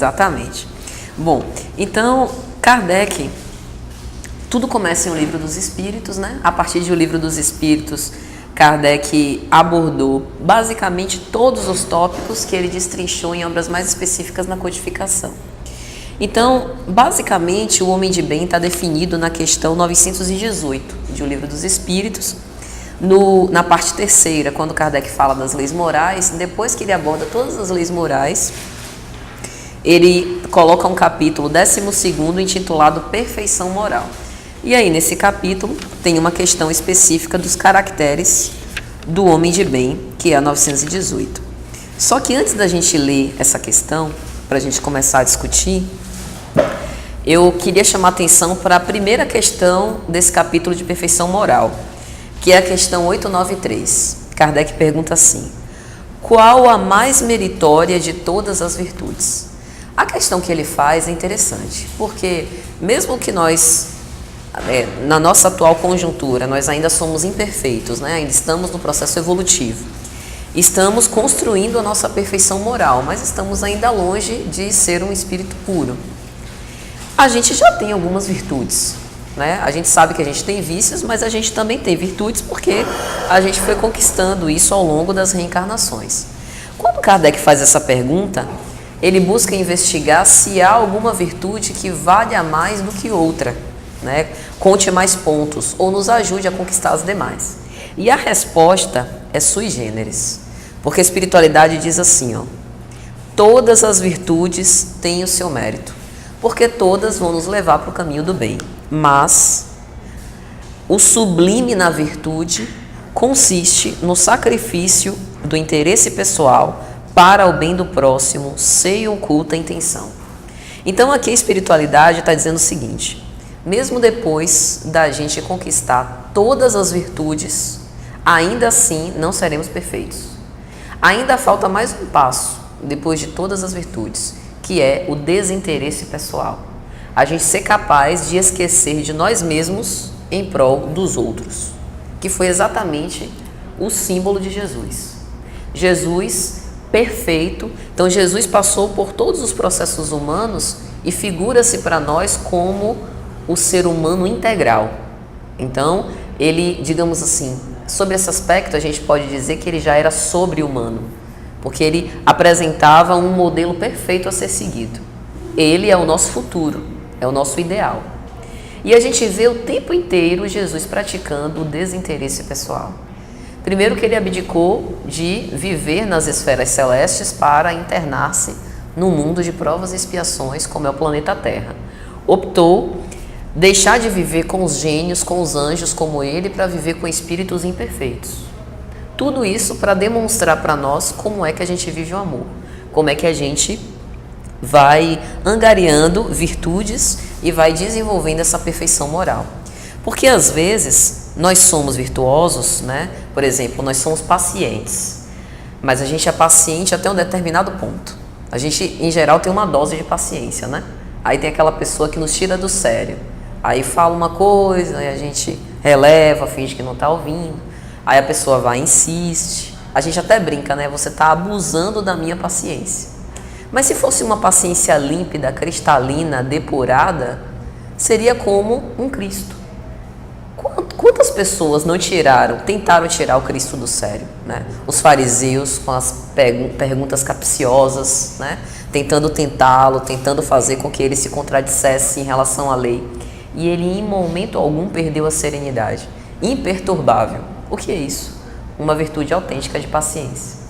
Exatamente. Bom, então, Kardec, tudo começa em O Livro dos Espíritos, né? A partir de O Livro dos Espíritos, Kardec abordou basicamente todos os tópicos que ele destrinchou em obras mais específicas na codificação. Então, basicamente, o homem de bem está definido na questão 918 de O Livro dos Espíritos, na parte terceira, quando Kardec fala das leis morais. Depois que ele aborda todas as leis morais, ele coloca um capítulo 12º intitulado Perfeição Moral. E aí, nesse capítulo, tem uma questão específica dos caracteres do homem de bem, que é a 918. Só que antes da gente ler essa questão, para a gente começar a discutir, eu queria chamar a atenção para a primeira questão desse capítulo de perfeição moral, que é a questão 893. Kardec pergunta assim: qual a mais meritória de todas as virtudes? A questão que ele faz é interessante, porque mesmo que nós, na nossa atual conjuntura, nós ainda somos imperfeitos, né? Ainda estamos no processo evolutivo, estamos construindo a nossa perfeição moral, mas estamos ainda longe de ser um espírito puro. A gente já tem algumas virtudes, né? A gente sabe que a gente tem vícios, mas a gente também tem virtudes porque a gente foi conquistando isso ao longo das reencarnações. Quando Kardec faz essa pergunta, ele busca investigar se há alguma virtude que valha mais do que outra, né? Conte mais pontos ou nos ajude a conquistar as demais. E a resposta é sui generis, porque a espiritualidade diz assim, ó: todas as virtudes têm o seu mérito, porque todas vão nos levar para o caminho do bem. Mas o sublime na virtude consiste no sacrifício do interesse pessoal para o bem do próximo, sem oculta intenção. Então aqui a espiritualidade está dizendo o seguinte: mesmo depois da gente conquistar todas as virtudes, ainda assim não seremos perfeitos. Ainda falta mais um passo depois de todas as virtudes, que é o desinteresse pessoal. A gente ser capaz de esquecer de nós mesmos em prol dos outros, que foi exatamente o símbolo de Jesus. Jesus perfeito. Então Jesus passou por todos os processos humanos e figura-se para nós como o ser humano integral. Então ele, digamos assim, sobre esse aspecto a gente pode dizer que ele já era sobre-humano, porque ele apresentava um modelo perfeito a ser seguido. Ele é o nosso futuro, é o nosso ideal. E a gente vê o tempo inteiro Jesus praticando o desinteresse pessoal. Primeiro que ele abdicou de viver nas esferas celestes para internar-se no mundo de provas e expiações, como é o planeta Terra. Optou deixar de viver com os gênios, com os anjos como ele, para viver com espíritos imperfeitos. Tudo isso para demonstrar para nós como é que a gente vive o amor, como é que a gente vai angariando virtudes e vai desenvolvendo essa perfeição moral. Porque às vezes nós somos virtuosos, né? Por exemplo, nós somos pacientes, mas a gente é paciente até um determinado ponto. A gente, em geral, tem uma dose de paciência, né? Aí tem aquela pessoa que nos tira do sério. Aí fala uma coisa, aí a gente releva, finge que não está ouvindo. Aí a pessoa vai e insiste. A gente até brinca, né? Você está abusando da minha paciência. Mas se fosse uma paciência límpida, cristalina, depurada, seria como um Cristo. Quantas pessoas não tentaram tirar o Cristo do sério, né? Os fariseus com as perguntas capciosas, né? Tentando tentá-lo, tentando fazer com que ele se contradissesse em relação à lei. E ele em momento algum perdeu a serenidade, imperturbável. O que é isso? Uma virtude autêntica de paciência.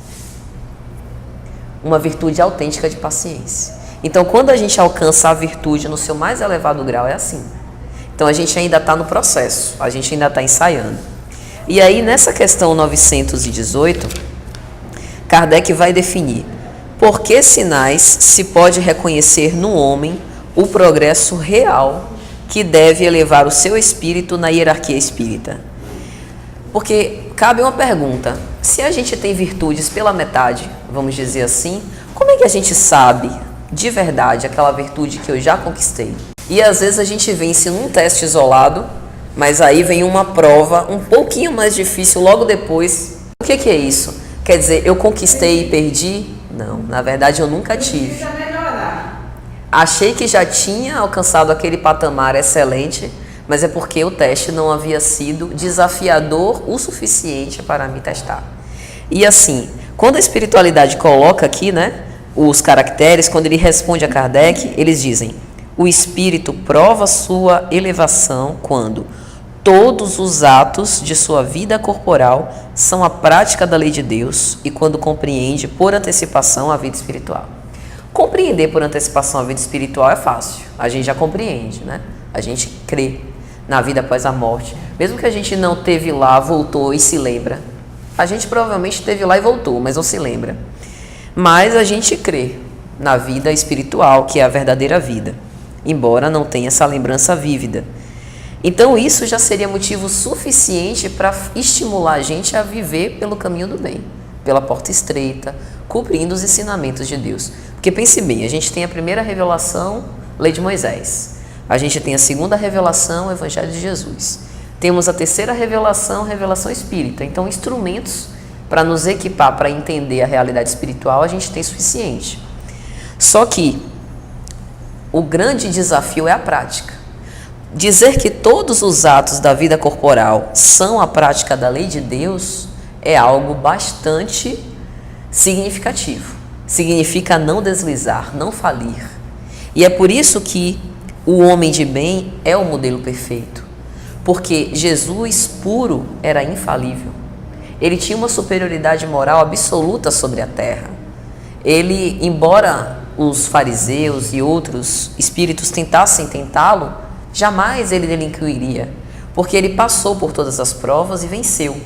Uma virtude autêntica de paciência. Então, quando a gente alcança a virtude no seu mais elevado grau, é assim. Então, a gente ainda está no processo, a gente ainda está ensaiando. E aí, nessa questão 918, Kardec vai definir por que sinais se pode reconhecer no homem o progresso real que deve elevar o seu espírito na hierarquia espírita. Porque cabe uma pergunta: se a gente tem virtudes pela metade, vamos dizer assim, como é que a gente sabe de verdade aquela virtude que eu já conquistei? E às vezes a gente vence num teste isolado, mas aí vem uma prova um pouquinho mais difícil logo depois. O que é isso? Quer dizer, eu conquistei e perdi? Não, na verdade eu nunca tive. Precisa melhorar. Achei que já tinha alcançado aquele patamar excelente, mas é porque o teste não havia sido desafiador o suficiente para me testar. E assim, quando a espiritualidade coloca aqui, né, os caracteres, quando ele responde a Kardec, eles dizem: o espírito prova sua elevação quando todos os atos de sua vida corporal são a prática da lei de Deus e quando compreende por antecipação a vida espiritual. Compreender por antecipação a vida espiritual é fácil, a gente já compreende, né? A gente crê na vida após a morte. Mesmo que a gente não teve lá, voltou e se lembra. A gente provavelmente esteve lá e voltou, mas não se lembra. Mas a gente crê na vida espiritual, que é a verdadeira vida, embora não tenha essa lembrança vívida. Então isso já seria motivo suficiente para estimular a gente a viver pelo caminho do bem, pela porta estreita, cumprindo os ensinamentos de Deus. Porque pense bem, a gente tem a primeira revelação, Lei de Moisés. A gente tem a segunda revelação, o Evangelho de Jesus. Temos a terceira revelação, revelação espírita. Então, instrumentos para nos equipar, para entender a realidade espiritual, a gente tem suficiente. Só que o grande desafio é a prática. Dizer que todos os atos da vida corporal são a prática da lei de Deus é algo bastante significativo. Significa não deslizar, não falir. E é por isso que o homem de bem é o modelo perfeito. Porque Jesus puro era infalível. Ele tinha uma superioridade moral absoluta sobre a terra. Ele, embora os fariseus e outros espíritos tentassem tentá-lo, jamais ele delinquiria, porque ele passou por todas as provas e venceu.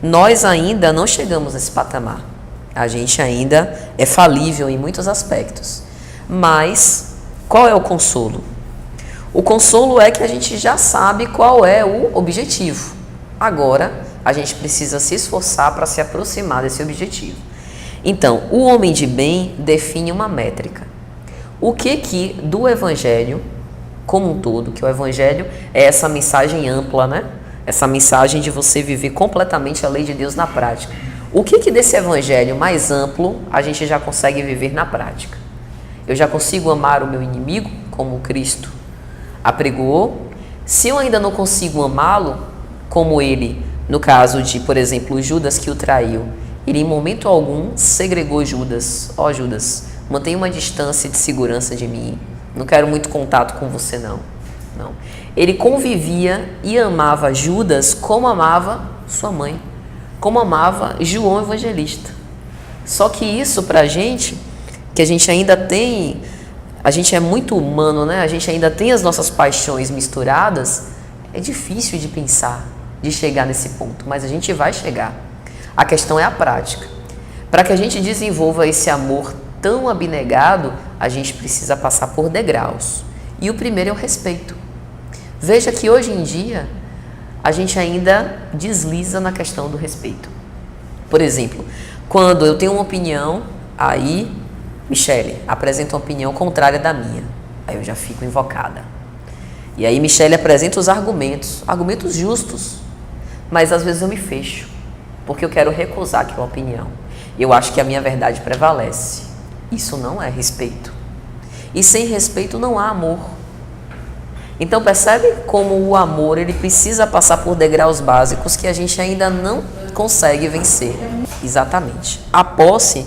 Nós ainda não chegamos nesse patamar. A gente ainda é falível em muitos aspectos. Mas qual é o consolo? O consolo é que a gente já sabe qual é o objetivo. Agora, a gente precisa se esforçar para se aproximar desse objetivo. Então, o homem de bem define uma métrica. O que do Evangelho, como um todo, que o Evangelho é essa mensagem ampla, né? Essa mensagem de você viver completamente a lei de Deus na prática. O que desse Evangelho mais amplo a gente já consegue viver na prática? Eu já consigo amar o meu inimigo como Cristo apregoou? Se eu ainda não consigo amá-lo como ele, no caso de, por exemplo, Judas que o traiu, ele em momento algum segregou Judas. Ó Judas, mantenha uma distância de segurança de mim. Não quero muito contato com você, não. Ele convivia e amava Judas como amava sua mãe, como amava João Evangelista. Só que isso pra gente, que a gente ainda tem, a gente é muito humano, né? A gente ainda tem as nossas paixões misturadas, é difícil de pensar, de chegar nesse ponto, mas a gente vai chegar. A questão é a prática. Para que a gente desenvolva esse amor tão abnegado, a gente precisa passar por degraus. E o primeiro é o respeito. Veja que hoje em dia a gente ainda desliza na questão do respeito. Por exemplo, quando eu tenho uma opinião, aí Michele apresenta uma opinião contrária da minha. Aí eu já fico invocada. E aí Michele apresenta os argumentos justos. Mas às vezes eu me fecho, porque eu quero recusar aquela opinião. Eu acho que a minha verdade prevalece. Isso não é respeito. E sem respeito não há amor. Então percebe como o amor ele precisa passar por degraus básicos que a gente ainda não consegue vencer. Exatamente. A posse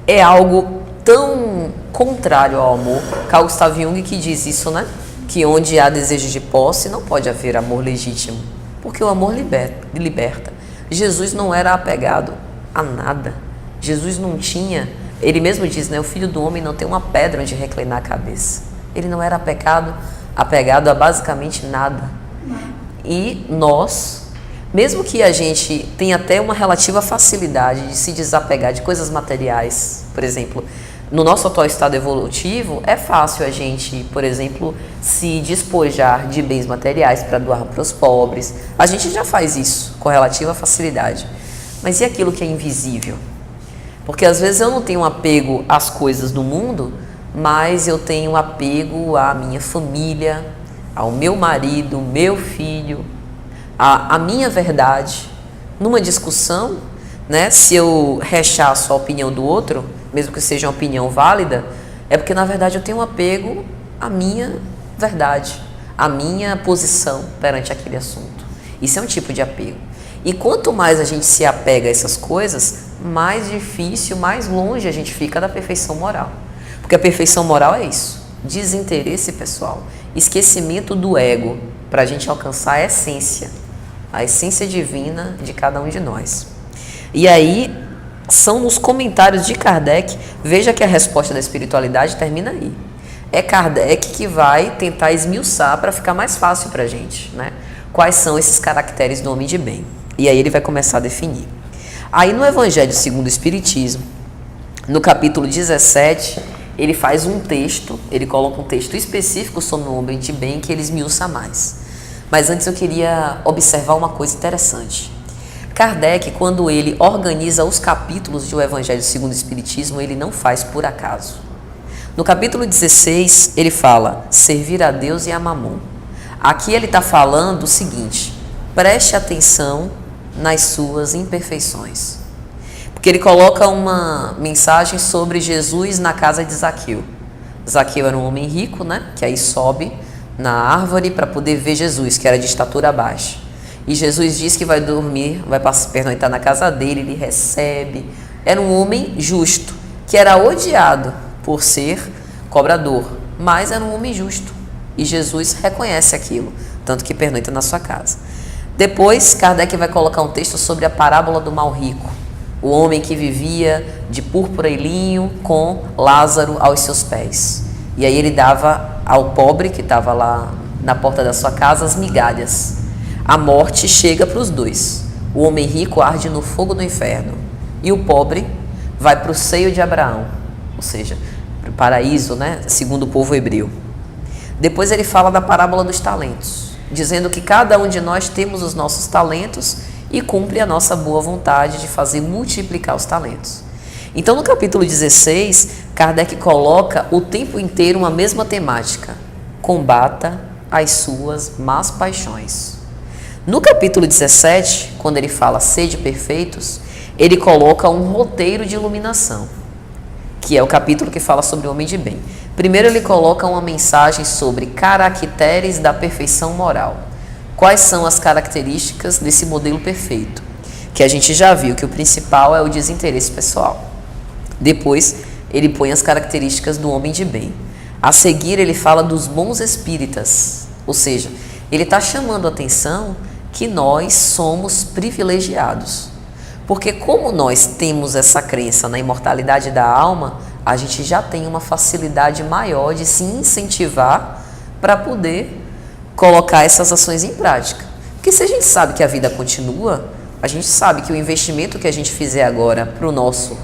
é algo tão contrário ao amor. Carl Gustav Jung que diz isso, né? Que onde há desejo de posse não pode haver amor legítimo. Porque o amor liberta. Jesus não era apegado a nada. Jesus não tinha... Ele mesmo diz, né? O Filho do Homem não tem uma pedra onde reclinar a cabeça. Ele não era apegado a basicamente nada. E nós, mesmo que a gente tenha até uma relativa facilidade de se desapegar de coisas materiais, por exemplo, no nosso atual estado evolutivo, é fácil a gente, por exemplo, se despojar de bens materiais para doar para os pobres. A gente já faz isso com relativa facilidade. Mas e aquilo que é invisível? Porque às vezes eu não tenho apego às coisas do mundo, mas eu tenho apego à minha família, ao meu marido, meu filho, à minha verdade. Numa discussão, né, se eu rechaço a opinião do outro, mesmo que seja uma opinião válida, É porque, na verdade, eu tenho um apego à minha verdade, à minha posição perante aquele assunto. Isso é um tipo de apego. E quanto mais a gente se apega a essas coisas, mais difícil, mais longe a gente fica da perfeição moral. Porque a perfeição moral é isso, desinteresse pessoal, esquecimento do ego, para a gente alcançar a essência divina de cada um de nós. E aí, são nos comentários de Kardec, veja que a resposta da espiritualidade termina aí. É Kardec que vai tentar esmiuçar para ficar mais fácil para a gente, né? Quais são esses caracteres do homem de bem. E aí ele vai começar a definir. Aí no Evangelho segundo o Espiritismo, no capítulo 17, ele faz um texto, ele coloca um texto específico sobre o homem de bem que ele esmiuça mais. Mas antes eu queria observar uma coisa interessante. Kardec, quando ele organiza os capítulos do Evangelho segundo o Espiritismo, ele não faz por acaso. No capítulo 16, ele fala, servir a Deus e a Mamon. Aqui ele está falando o seguinte, preste atenção nas suas imperfeições. Porque ele coloca uma mensagem sobre Jesus na casa de Zaqueu. Zaqueu era um homem rico, né? Que aí sobe na árvore para poder ver Jesus, que era de estatura baixa. E Jesus diz que vai dormir, vai pernoitar na casa dele, ele recebe. Era um homem justo, que era odiado por ser cobrador, mas era um homem justo. E Jesus reconhece aquilo, tanto que pernoita na sua casa. Depois, Kardec vai colocar um texto sobre a parábola do mal rico. O homem que vivia de púrpura e linho com Lázaro aos seus pés. E aí ele dava ao pobre que estava lá na porta da sua casa as migalhas. A morte chega para os dois. O homem rico arde no fogo do inferno. E o pobre vai para o seio de Abraão. Ou seja, para o paraíso, né? Segundo o povo hebreu. Depois ele fala da parábola dos talentos, dizendo que cada um de nós temos os nossos talentos e cumpre a nossa boa vontade de fazer multiplicar os talentos. Então, no capítulo 16, Kardec coloca o tempo inteiro uma mesma temática: combata as suas más paixões. No capítulo 17, quando ele fala sede perfeitos, ele coloca um roteiro de iluminação, que é o capítulo que fala sobre o homem de bem. Primeiro ele coloca uma mensagem sobre caracteres da perfeição moral. Quais são as características desse modelo perfeito? Que a gente já viu que o principal é o desinteresse pessoal. Depois ele põe as características do homem de bem. A seguir ele fala dos bons espíritas, ou seja, ele está chamando a atenção que nós somos privilegiados. Porque como nós temos essa crença na imortalidade da alma, a gente já tem uma facilidade maior de se incentivar para poder colocar essas ações em prática. Porque se a gente sabe que a vida continua, a gente sabe que o investimento que a gente fizer agora para o nosso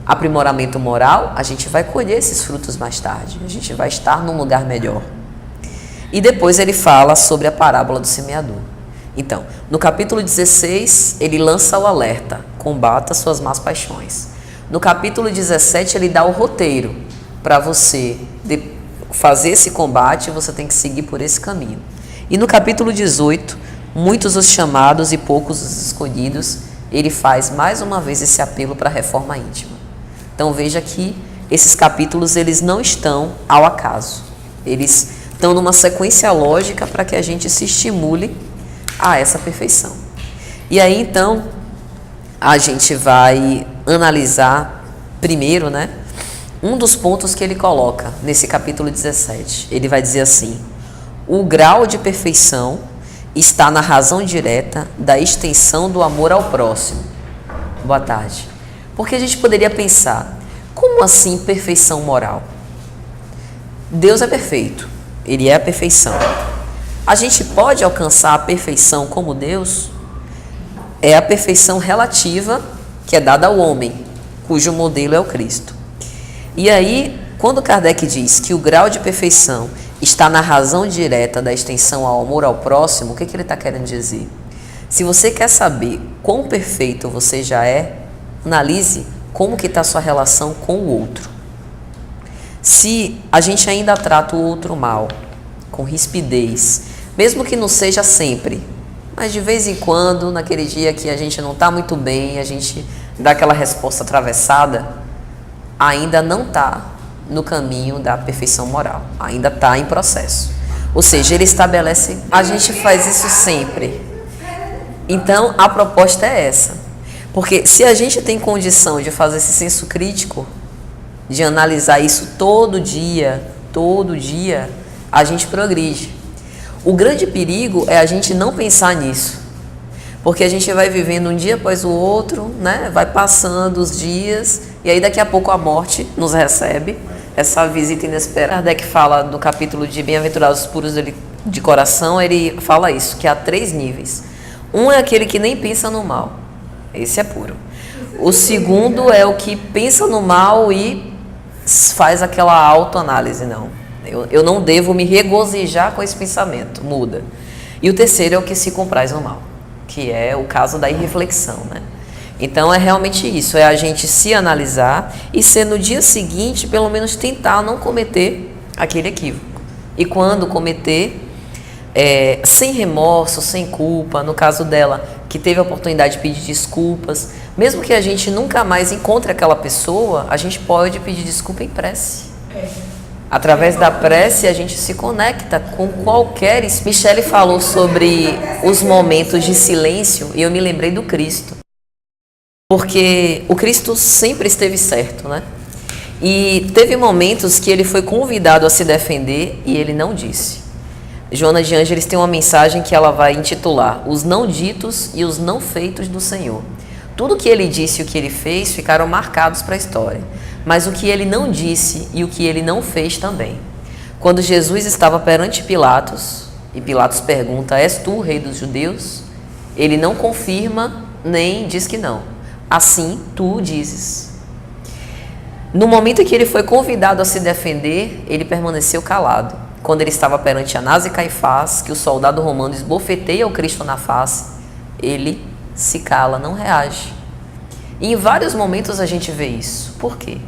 aprimoramento moral, a gente vai colher esses frutos mais tarde, a gente vai estar num lugar melhor. E depois ele fala sobre a parábola do semeador. Então, no capítulo 16, ele lança o alerta, combata suas más paixões. No capítulo 17, ele dá o roteiro para você fazer esse combate, você tem que seguir por esse caminho. E no capítulo 18, muitos os chamados e poucos os escolhidos, ele faz mais uma vez esse apelo para a reforma íntima. Então veja que esses capítulos eles não estão ao acaso, eles estão numa sequência lógica para que a gente se estimule a essa perfeição. E aí então a gente vai analisar primeiro, né, um dos pontos que ele coloca nesse capítulo 17. Ele vai dizer assim: o grau de perfeição está na razão direta da extensão do amor ao próximo. Boa tarde. Porque a gente poderia pensar, como assim perfeição moral? Deus é perfeito, ele é a perfeição. A gente pode alcançar a perfeição como Deus? É a perfeição relativa que é dada ao homem, cujo modelo é o Cristo. E aí, quando Kardec diz que o grau de perfeição está na razão direta da extensão ao amor ao próximo, o que ele está querendo dizer? Se você quer saber quão perfeito você já é, analise como que está a sua relação com o outro. Se a gente ainda trata o outro mal, com rispidez, mesmo que não seja sempre, mas de vez em quando, naquele dia que a gente não está muito bem, a gente dá aquela resposta atravessada, ainda não está no caminho da perfeição moral. Ainda está em processo. Ou seja, ele estabelece... A gente faz isso sempre. Então, a proposta é essa. Porque se a gente tem condição de fazer esse senso crítico, de analisar isso todo dia, a gente progride. O grande perigo é a gente não pensar nisso. Porque a gente vai vivendo um dia após o outro, né? Vai passando os dias, e aí daqui a pouco a morte nos recebe, essa visita inesperada. Kardec fala no capítulo de Bem-aventurados os puros de coração, ele fala isso, que há 3 níveis. Um é aquele que nem pensa no mal, esse é puro. O segundo é o que pensa no mal e faz aquela autoanálise, não. Eu não devo me regozijar com esse pensamento, muda. E o terceiro é o que se compraz no mal, que é o caso da irreflexão, né? Então é realmente isso, é a gente se analisar e ser no dia seguinte, pelo menos tentar não cometer aquele equívoco. E quando cometer, sem remorso, sem culpa, no caso dela, que teve a oportunidade de pedir desculpas, mesmo que a gente nunca mais encontre aquela pessoa, a gente pode pedir desculpa em prece. Através da prece a gente se conecta com qualquer... Michele falou sobre os momentos de silêncio e eu me lembrei do Cristo. Porque o Cristo sempre esteve certo, né? E teve momentos que ele foi convidado a se defender e ele não disse. Joana de Ângeles tem uma mensagem que ela vai intitular Os não ditos e os não feitos do Senhor. Tudo que ele disse e o que ele fez ficaram marcados para a história. Mas o que ele não disse e o que ele não fez também. Quando Jesus estava perante Pilatos, e Pilatos pergunta, és tu o rei dos judeus? Ele não confirma nem diz que não. Assim tu o dizes. No momento em que ele foi convidado a se defender, ele permaneceu calado. Quando ele estava perante Anás e Caifás, que o soldado romano esbofeteia o Cristo na face, ele se cala, não reage. E em vários momentos a gente vê isso. Por quê?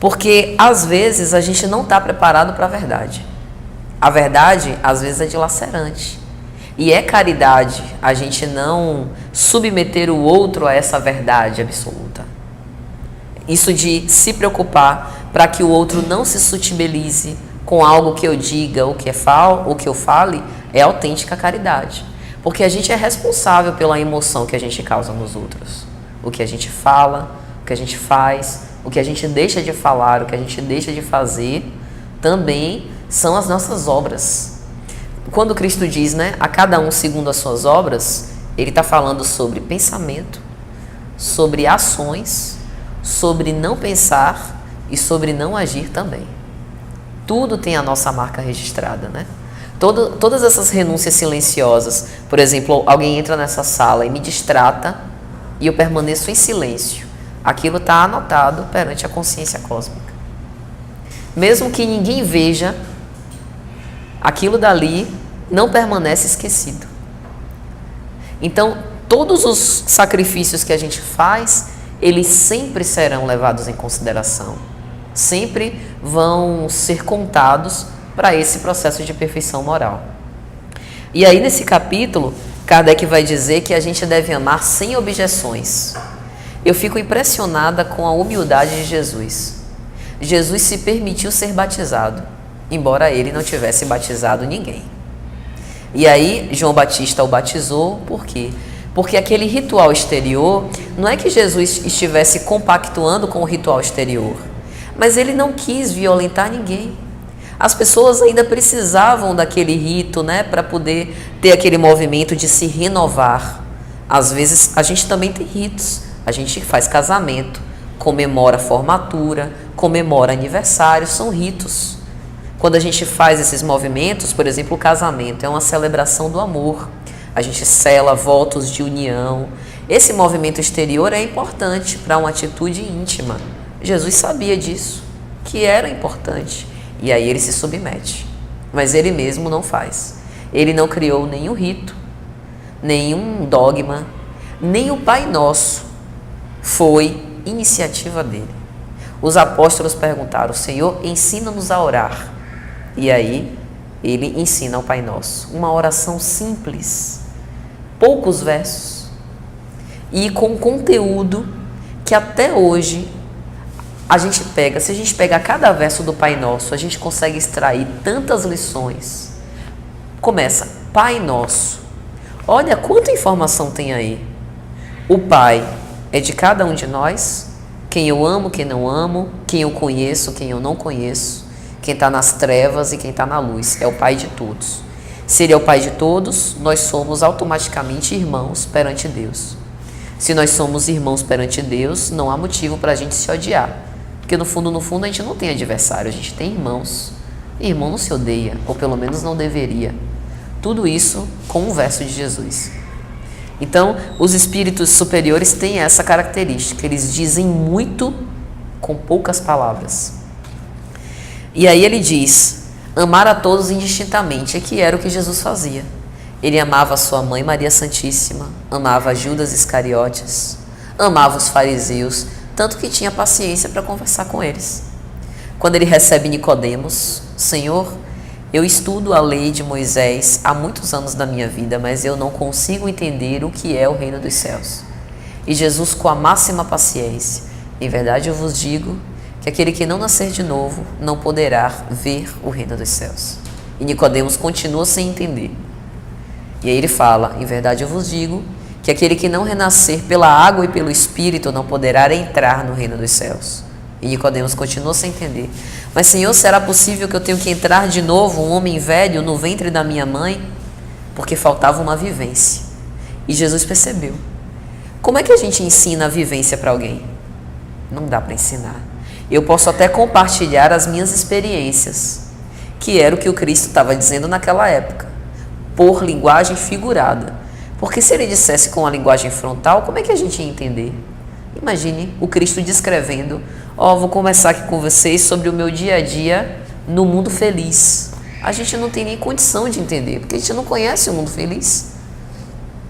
Porque às vezes a gente não está preparado para a verdade. A verdade às vezes é dilacerante. E é caridade a gente não submeter o outro a essa verdade absoluta. Isso de se preocupar para que o outro não se sutilize com algo que eu diga ou que eu fale, é autêntica caridade. Porque a gente é responsável pela emoção que a gente causa nos outros. O que a gente fala, o que a gente faz, o que a gente deixa de falar, o que a gente deixa de fazer, também são as nossas obras. Quando Cristo diz, né, a cada um segundo as suas obras, ele está falando sobre pensamento, sobre ações, sobre não pensar e sobre não agir também. Tudo tem a nossa marca registrada, né? Todas essas renúncias silenciosas, por exemplo, alguém entra nessa sala e me distrata e eu permaneço em silêncio. Aquilo está anotado perante a consciência cósmica. Mesmo que ninguém veja, aquilo dali não permanece esquecido. Então, todos os sacrifícios que a gente faz, eles sempre serão levados em consideração. Sempre vão ser contados para esse processo de perfeição moral. E aí, nesse capítulo, Kardec vai dizer que a gente deve amar sem objeções. Eu fico impressionada com a humildade de Jesus. Jesus se permitiu ser batizado, embora ele não tivesse batizado ninguém. E aí, João Batista o batizou, por quê? Porque aquele ritual exterior, não é que Jesus estivesse compactuando com o ritual exterior, mas ele não quis violentar ninguém. As pessoas ainda precisavam daquele rito, né, para poder ter aquele movimento de se renovar. Às vezes, a gente também tem ritos. A gente faz casamento, comemora formatura, comemora aniversário, são ritos. Quando a gente faz esses movimentos, por exemplo, o casamento é uma celebração do amor. A gente sela votos de união. Esse movimento exterior é importante para uma atitude íntima. Jesus sabia disso, que era importante. E aí ele se submete. Mas ele mesmo não faz. Ele não criou nenhum rito, nenhum dogma, nem o Pai Nosso foi iniciativa dele. Os apóstolos perguntaram, Senhor, ensina-nos a orar. E aí ele ensina o Pai Nosso. Uma oração simples, poucos versos, e com conteúdo que até hoje se a gente pegar cada verso do Pai Nosso, a gente consegue extrair tantas lições. Começa, Pai Nosso. Olha quanta informação tem aí. O Pai é de cada um de nós, quem eu amo, quem não amo, quem eu conheço, quem eu não conheço, quem está nas trevas e quem está na luz. É o Pai de todos. Se Ele é o Pai de todos, nós somos automaticamente irmãos perante Deus. Se nós somos irmãos perante Deus, não há motivo para a gente se odiar. Porque no fundo, a gente não tem adversário, a gente tem irmãos. E irmão não se odeia, ou pelo menos não deveria. Tudo isso com um verso de Jesus. Então, os espíritos superiores têm essa característica, eles dizem muito com poucas palavras. E aí ele diz, amar a todos indistintamente, que era o que Jesus fazia. Ele amava a sua mãe Maria Santíssima, amava Judas Iscariotes, amava os fariseus, tanto que tinha paciência para conversar com eles. Quando ele recebe Nicodemos, Senhor, eu estudo a lei de Moisés há muitos anos da minha vida, mas eu não consigo entender o que é o reino dos céus. E Jesus, com a máxima paciência, em verdade eu vos digo que aquele que não nascer de novo não poderá ver o reino dos céus. E Nicodemos continua sem entender. E aí ele fala, em verdade eu vos digo que aquele que não renascer pela água e pelo Espírito não poderá entrar no reino dos céus. E Nicodemos continua sem entender. Mas, Senhor, será possível que eu tenha que entrar de novo, um homem velho, no ventre da minha mãe? Porque faltava uma vivência. E Jesus percebeu. Como é que a gente ensina a vivência para alguém? Não dá para ensinar. Eu posso até compartilhar as minhas experiências, que era o que o Cristo estava dizendo naquela época, por linguagem figurada. Porque se ele dissesse com a linguagem frontal, como é que a gente ia entender? Imagine o Cristo descrevendo, vou começar aqui com vocês sobre o meu dia a dia no mundo feliz. A gente não tem nem condição de entender, porque a gente não conhece o mundo feliz.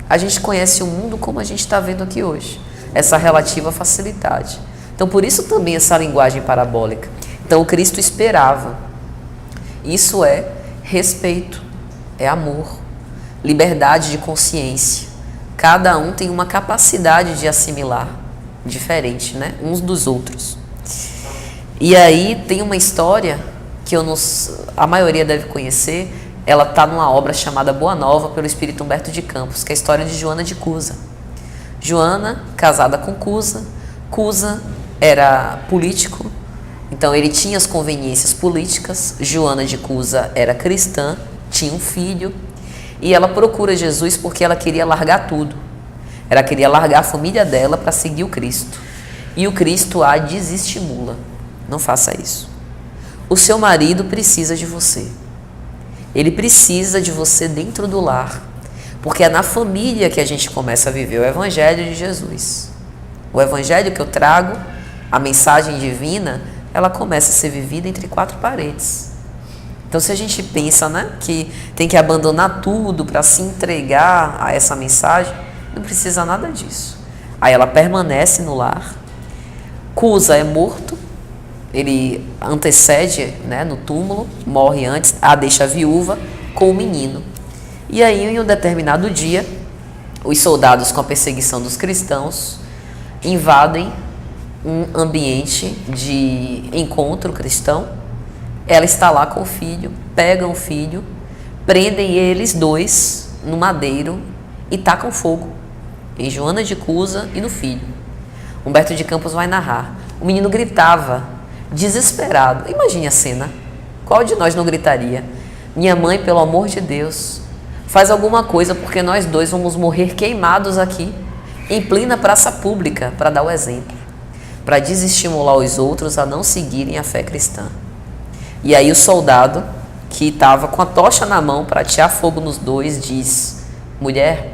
A gente conhece o mundo como a gente está vendo aqui hoje, essa relativa facilidade. Então, por isso também essa linguagem parabólica. Então, o Cristo esperava. Isso é respeito, é amor, liberdade de consciência. Cada um tem uma capacidade de assimilar, diferente, né? Uns dos outros. E aí tem uma história que a maioria deve conhecer, ela está numa obra chamada Boa Nova, pelo espírito Humberto de Campos, que é a história de Joana de Cusa. Joana, casada com Cusa. Cusa era político, então ele tinha as conveniências políticas. Joana de Cusa era cristã, tinha um filho, e ela procura Jesus porque ela queria largar tudo. Ela queria largar a família dela para seguir o Cristo. E o Cristo a desestimula. Não faça isso. O seu marido precisa de você. Ele precisa de você dentro do lar. Porque é na família que a gente começa a viver o Evangelho de Jesus. O Evangelho que eu trago, a mensagem divina, ela começa a ser vivida entre quatro paredes. Então, se a gente pensa, né, que tem que abandonar tudo para se entregar a essa mensagem, não precisa nada disso. Aí ela permanece no lar. Cusa é morto, ele antecede, né, no túmulo, morre antes, a deixa viúva com o menino. E aí, em um determinado dia, os soldados, com a perseguição dos cristãos, invadem um ambiente de encontro cristão. Ela está lá com o filho, pegam o filho, prendem eles dois no madeiro e tacam fogo em Joana de Cusa e no filho. Humberto de Campos vai narrar. O menino gritava, desesperado. Imagine a cena. Qual de nós não gritaria? Minha mãe, pelo amor de Deus, faz alguma coisa porque nós dois vamos morrer queimados aqui, em plena praça pública, para dar o exemplo, para desestimular os outros a não seguirem a fé cristã. E aí o soldado, que estava com a tocha na mão para atear fogo nos dois, diz: mulher,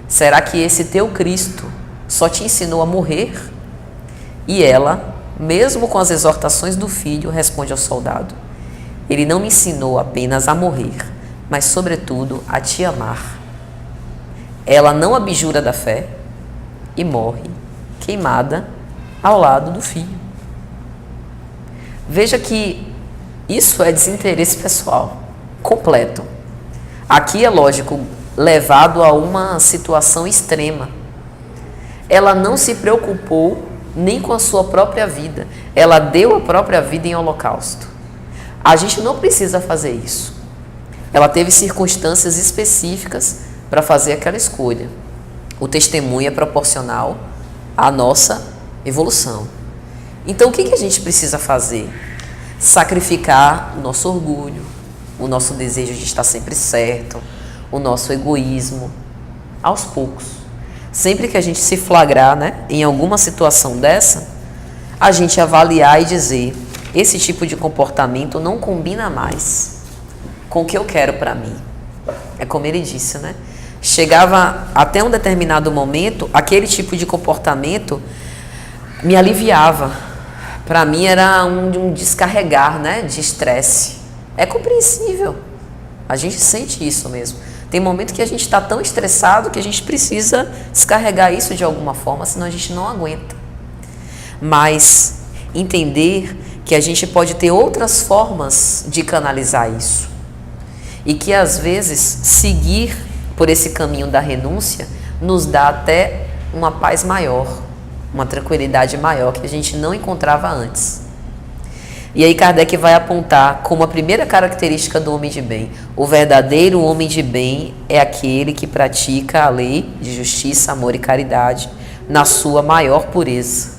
será que esse teu Cristo só te ensinou a morrer? E ela, mesmo com as exortações do filho, responde ao soldado: ele não me ensinou apenas a morrer, mas sobretudo a te amar. Ela não abjura da fé e morre queimada ao lado do filho. Veja que isso é desinteresse pessoal completo. Aqui é lógico, levado a uma situação extrema. Ela não se preocupou nem com a sua própria vida. Ela deu a própria vida em holocausto. A gente não precisa fazer isso. Ela teve circunstâncias específicas para fazer aquela escolha. O testemunho é proporcional à nossa evolução. Então, o que a gente precisa fazer? Sacrificar o nosso orgulho, o nosso desejo de estar sempre certo, o nosso egoísmo, aos poucos. Sempre que a gente se flagrar, né, em alguma situação dessa, a gente avaliar e dizer: esse tipo de comportamento não combina mais com o que eu quero para mim. É como ele disse, né? Chegava até um determinado momento, aquele tipo de comportamento me aliviava. Para mim era um descarregar, né, de estresse. É compreensível. A gente sente isso mesmo. Tem momento que a gente está tão estressado que a gente precisa descarregar isso de alguma forma, senão a gente não aguenta. Mas entender que a gente pode ter outras formas de canalizar isso. E que às vezes seguir por esse caminho da renúncia nos dá até uma paz maior, uma tranquilidade maior que a gente não encontrava antes. E aí Kardec vai apontar como a primeira característica do homem de bem: o verdadeiro homem de bem é aquele que pratica a lei de justiça, amor e caridade na sua maior pureza.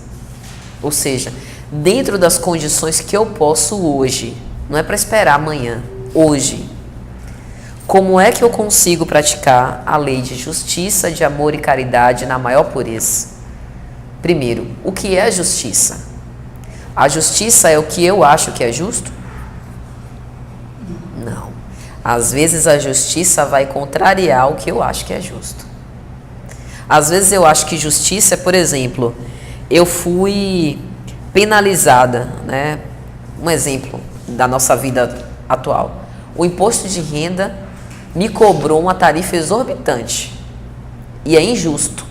Ou seja, dentro das condições que eu posso hoje, não é para esperar amanhã, hoje. Como é que eu consigo praticar a lei de justiça, de amor e caridade na maior pureza? Primeiro, o que é a justiça? A justiça é o que eu acho que é justo? Não. Às vezes a justiça vai contrariar o que eu acho que é justo. Às vezes eu acho que justiça é, por exemplo, eu fui penalizada, né? Um exemplo da nossa vida atual. O imposto de renda me cobrou uma tarifa exorbitante e é injusto.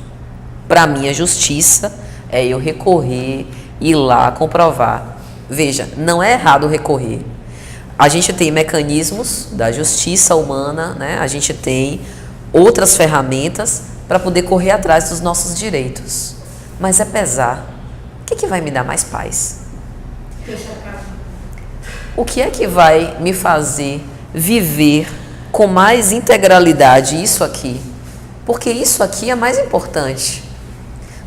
Para mim, a justiça é eu recorrer, ir lá comprovar. Veja, não é errado recorrer. A gente tem mecanismos da justiça humana, né? A gente tem outras ferramentas para poder correr atrás dos nossos direitos. Mas é pesar. O que vai me dar mais paz? O que é que vai me fazer viver com mais integralidade isso aqui? Porque isso aqui é mais importante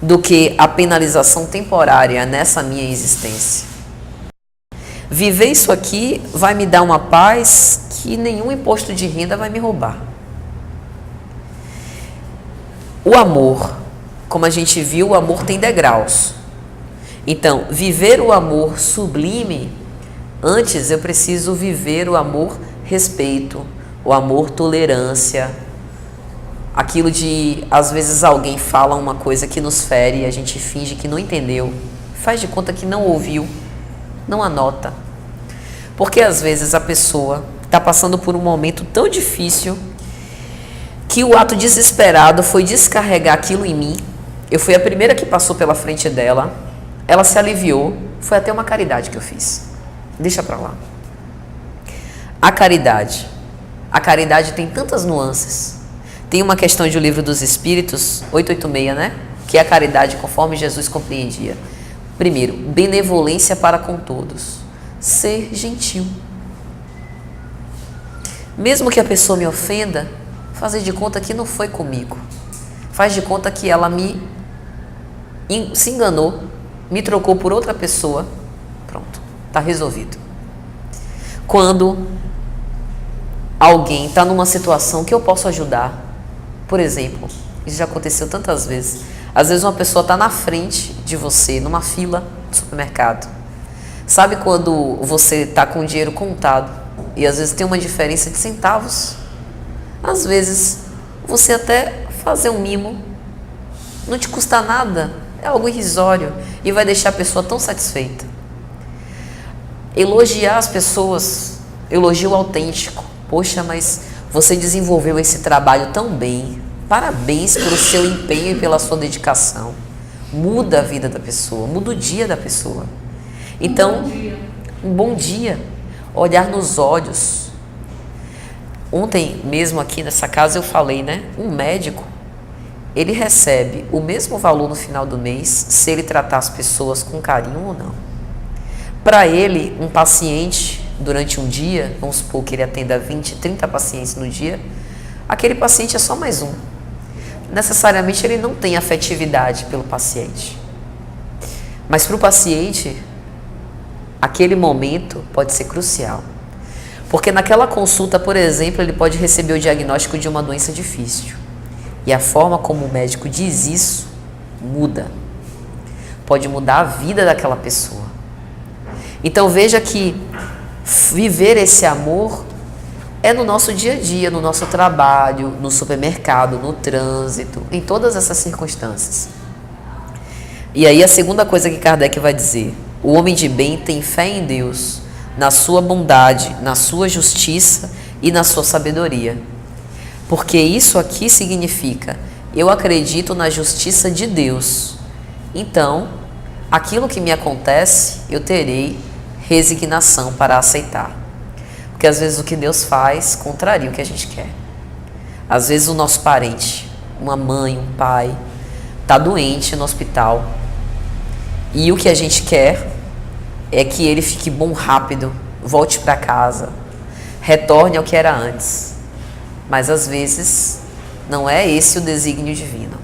do que a penalização temporária nessa minha existência. Viver isso aqui vai me dar uma paz que nenhum imposto de renda vai me roubar. O amor, como a gente viu, o amor tem degraus. Então, viver o amor sublime, antes eu preciso viver o amor respeito, o amor tolerância, aquilo de, às vezes alguém fala uma coisa que nos fere e a gente finge que não entendeu, faz de conta que não ouviu, não anota. Porque às vezes a pessoa está passando por um momento tão difícil que o ato desesperado foi descarregar aquilo em mim. Eu fui a primeira que passou pela frente dela, ela se aliviou, foi até uma caridade que eu fiz. Deixa pra lá. A caridade tem tantas nuances. Tem uma questão de O Livro dos Espíritos, 886, né? Que é a caridade conforme Jesus compreendia. Primeiro, benevolência para com todos. Ser gentil. Mesmo que a pessoa me ofenda, fazer de conta que não foi comigo. Faz de conta que ela se enganou, me trocou por outra pessoa. Pronto, está resolvido. Quando alguém está numa situação que eu posso ajudar, por exemplo, isso já aconteceu tantas vezes. Às vezes uma pessoa está na frente de você, numa fila do supermercado. Sabe quando você está com o dinheiro contado e às vezes tem uma diferença de centavos? Às vezes você até fazer um mimo não te custa nada, é algo irrisório e vai deixar a pessoa tão satisfeita. Elogiar as pessoas, elogio autêntico. Poxa, mas você desenvolveu esse trabalho tão bem. Parabéns pelo seu empenho e pela sua dedicação. Muda a vida da pessoa, muda o dia da pessoa. Então, um bom dia. Olhar nos olhos. Ontem mesmo aqui nessa casa eu falei, né? Um médico, ele recebe o mesmo valor no final do mês se ele tratar as pessoas com carinho ou não. Para ele, um paciente, durante um dia, vamos supor que ele atenda 20, 30 pacientes no dia, aquele paciente é só mais um. Necessariamente ele não tem afetividade pelo paciente. Mas para o paciente, aquele momento pode ser crucial. Porque naquela consulta, por exemplo, ele pode receber o diagnóstico de uma doença difícil. E a forma como o médico diz isso muda. Pode mudar a vida daquela pessoa. Então veja que viver esse amor é no nosso dia a dia, no nosso trabalho, no supermercado, no trânsito, em todas essas circunstâncias. E aí a segunda coisa que Kardec vai dizer: o homem de bem tem fé em Deus, na sua bondade, na sua justiça e na sua sabedoria. Porque isso aqui significa: eu acredito na justiça de Deus. Então, aquilo que me acontece, eu terei resignação para aceitar. Porque às vezes o que Deus faz contraria o que a gente quer. Às vezes o nosso parente, uma mãe, um pai, está doente no hospital. E o que a gente quer é que ele fique bom rápido, volte para casa, retorne ao que era antes. Mas às vezes não é esse o desígnio divino.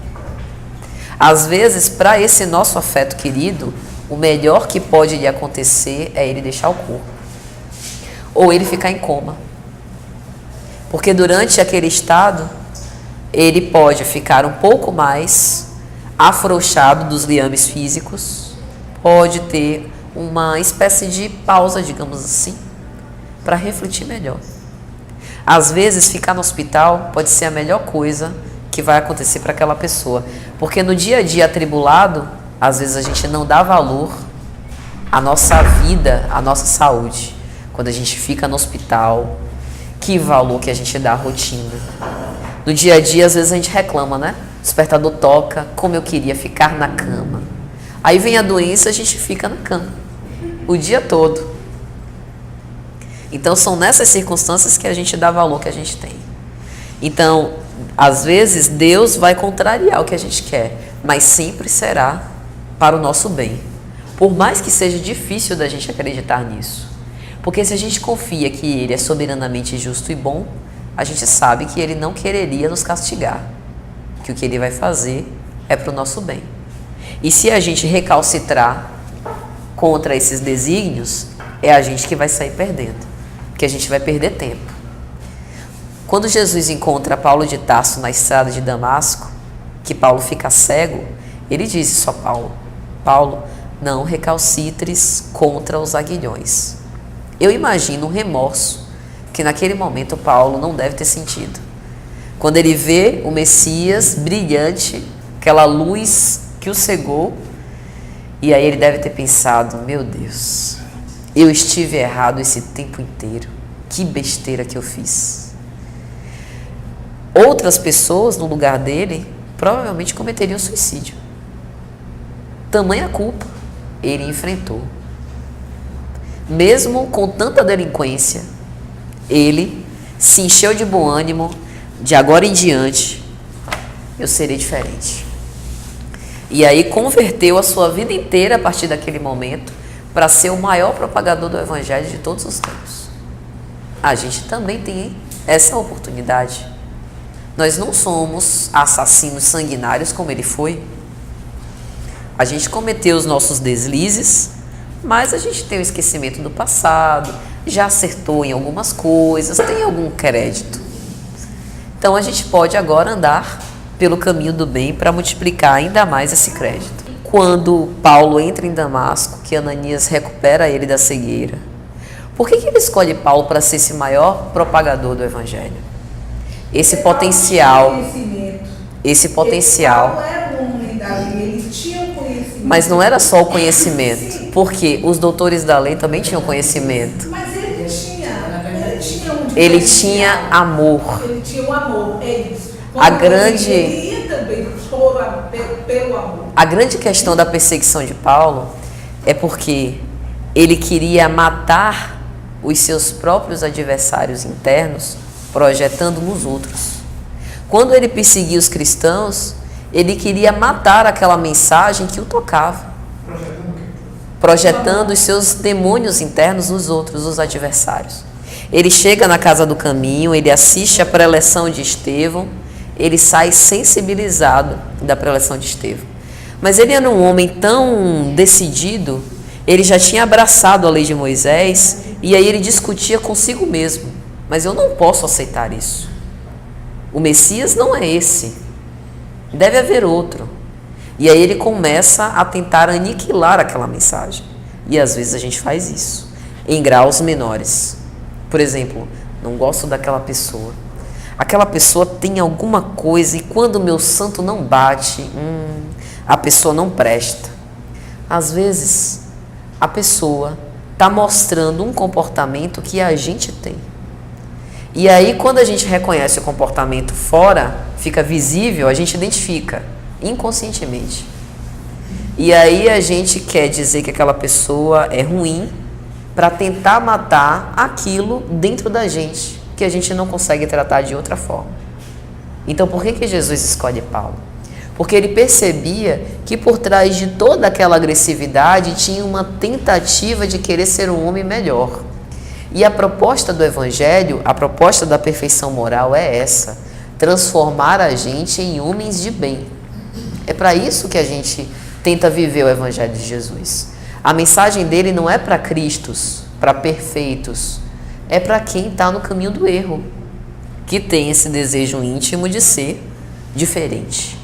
Às vezes, para esse nosso afeto querido, o melhor que pode lhe acontecer é ele deixar o corpo. Ou ele ficar em coma. Porque durante aquele estado, ele pode ficar um pouco mais afrouxado dos liames físicos, pode ter uma espécie de pausa, digamos assim, para refletir melhor. Às vezes, ficar no hospital pode ser a melhor coisa que vai acontecer para aquela pessoa. Porque no dia a dia atribulado, às vezes a gente não dá valor à nossa vida, à nossa saúde. Quando a gente fica no hospital, que valor que a gente dá à rotina. No dia a dia, às vezes a gente reclama, né? O despertador toca, como eu queria ficar na cama. Aí vem a doença, a gente fica na cama o dia todo. Então são nessas circunstâncias que a gente dá valor que a gente tem. Então, às vezes Deus vai contrariar o que a gente quer, mas sempre será para o nosso bem. Por mais que seja difícil da gente acreditar nisso. Porque se a gente confia que Ele é soberanamente justo e bom, a gente sabe que Ele não quereria nos castigar. Que o que Ele vai fazer é para o nosso bem. E se a gente recalcitrar contra esses desígnios, é a gente que vai sair perdendo. Porque a gente vai perder tempo. Quando Jesus encontra Paulo de Tarso na estrada de Damasco, que Paulo fica cego, ele diz isso a Paulo: Paulo, não recalcitres contra os aguilhões. Eu imagino um remorso que naquele momento Paulo não deve ter sentido. Quando ele vê o Messias brilhante, aquela luz que o cegou, e aí ele deve ter pensado: meu Deus, eu estive errado esse tempo inteiro, que besteira que eu fiz. Outras pessoas no lugar dele provavelmente cometeriam suicídio. Tamanha culpa ele enfrentou. Mesmo com tanta delinquência, ele se encheu de bom ânimo. De agora em diante, eu serei diferente. E aí converteu a sua vida inteira a partir daquele momento para ser o maior propagador do Evangelho de todos os tempos. A gente também tem essa oportunidade. Nós não somos assassinos sanguinários como ele foi. A gente cometeu os nossos deslizes, mas a gente tem o esquecimento do passado, já acertou em algumas coisas, tem algum crédito. Então a gente pode agora andar pelo caminho do bem para multiplicar ainda mais esse crédito. Quando Paulo entra em Damasco, que Ananias recupera ele da cegueira, por que ele escolhe Paulo para ser esse maior propagador do Evangelho? Esse potencial. Mas não era só o conhecimento, porque os doutores da lei também tinham conhecimento. Mas ele tinha amor. Ele tinha o amor, é isso. A grande questão da perseguição de Paulo é porque ele queria matar os seus próprios adversários internos, projetando nos outros. Quando ele perseguia os cristãos, Ele queria matar aquela mensagem que o tocava, projetando os seus demônios internos nos outros, os adversários. Ele chega na casa do caminho, ele assiste a preleção de Estevão, ele sai sensibilizado da preleção de Estevão. Mas ele era um homem tão decidido, ele já tinha abraçado a lei de Moisés, e aí ele discutia consigo mesmo: mas eu não posso aceitar isso. O Messias não é esse. Deve haver outro. E aí ele começa a tentar aniquilar aquela mensagem. E às vezes a gente faz isso, em graus menores. Por exemplo, não gosto daquela pessoa. Aquela pessoa tem alguma coisa e quando o meu santo não bate, a pessoa não presta. Às vezes, a pessoa está mostrando um comportamento que a gente tem. E aí, quando a gente reconhece o comportamento fora, fica visível, a gente identifica inconscientemente. E aí a gente quer dizer que aquela pessoa é ruim para tentar matar aquilo dentro da gente, que a gente não consegue tratar de outra forma. Então, por que Jesus escolhe Paulo? Porque ele percebia que por trás de toda aquela agressividade tinha uma tentativa de querer ser um homem melhor. E a proposta do Evangelho, a proposta da perfeição moral é essa: transformar a gente em homens de bem. É para isso que a gente tenta viver o Evangelho de Jesus. A mensagem dele não é para cristos, para perfeitos, é para quem está no caminho do erro, que tem esse desejo íntimo de ser diferente.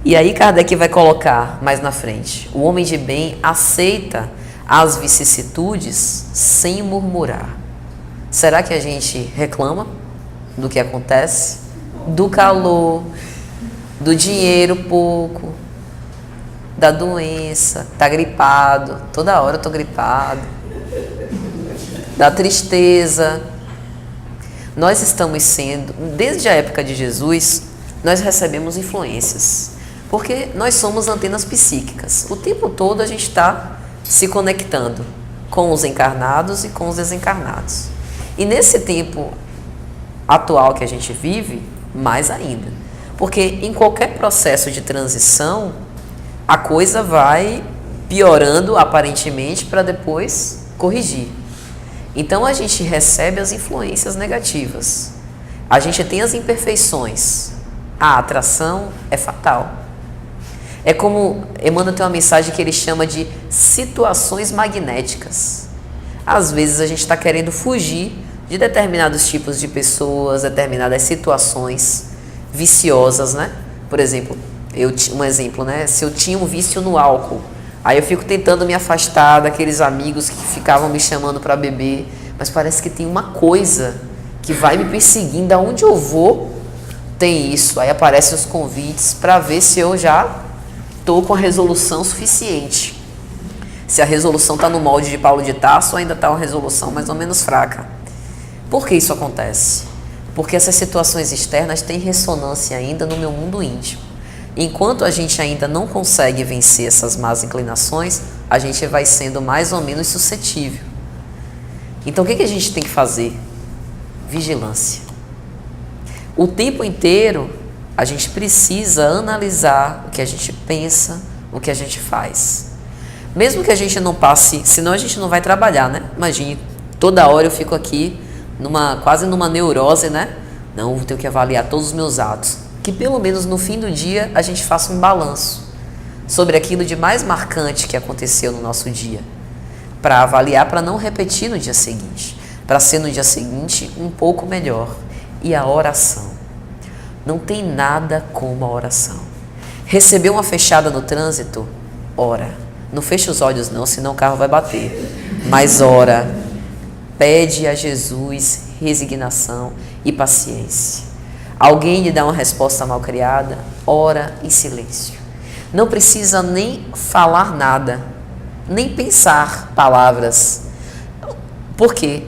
E aí Kardec vai colocar mais na frente: o homem de bem aceita as vicissitudes sem murmurar. Será que a gente reclama do que acontece? Do calor, do dinheiro pouco, da doença, tá gripado, toda hora eu tô gripado, da tristeza. Nós estamos sendo, desde a época de Jesus, nós recebemos influências, porque nós somos antenas psíquicas. O tempo todo a gente está se conectando com os encarnados e com os desencarnados. E nesse tempo atual que a gente vive, mais ainda. Porque em qualquer processo de transição, a coisa vai piorando aparentemente para depois corrigir. Então a gente recebe as influências negativas. A gente tem as imperfeições. A atração é fatal. É como Emmanuel tem uma mensagem que ele chama de situações magnéticas. Às vezes a gente está querendo fugir de determinados tipos de pessoas, determinadas situações viciosas, né? Por exemplo, um exemplo, né? Se eu tinha um vício no álcool, aí eu fico tentando me afastar daqueles amigos que ficavam me chamando para beber, mas parece que tem uma coisa que vai me perseguindo, aonde eu vou tem isso. Aí aparecem os convites para ver se eu já estou com a resolução suficiente. Se a resolução está no molde de Paulo de Tarso, ou ainda está uma resolução mais ou menos fraca. Por que isso acontece? Porque essas situações externas têm ressonância ainda no meu mundo íntimo. Enquanto a gente ainda não consegue vencer essas más inclinações, a gente vai sendo mais ou menos suscetível. Então o que a gente tem que fazer? Vigilância. O tempo inteiro a gente precisa analisar o que a gente pensa, o que a gente faz. Mesmo que a gente não passe, senão a gente não vai trabalhar, né? Imagine, toda hora eu fico aqui quase numa neurose, né? Não, eu tenho que avaliar todos os meus atos. Que pelo menos no fim do dia a gente faça um balanço sobre aquilo de mais marcante que aconteceu no nosso dia, para avaliar, para não repetir no dia seguinte, para ser no dia seguinte um pouco melhor. E a oração. Não tem nada como a oração. Recebeu uma fechada no trânsito? Ora. Não fecha os olhos não, senão o carro vai bater. Mas ora. Pede a Jesus resignação e paciência. Alguém lhe dá uma resposta mal criada? Ora em silêncio. Não precisa nem falar nada, nem pensar palavras. Por quê?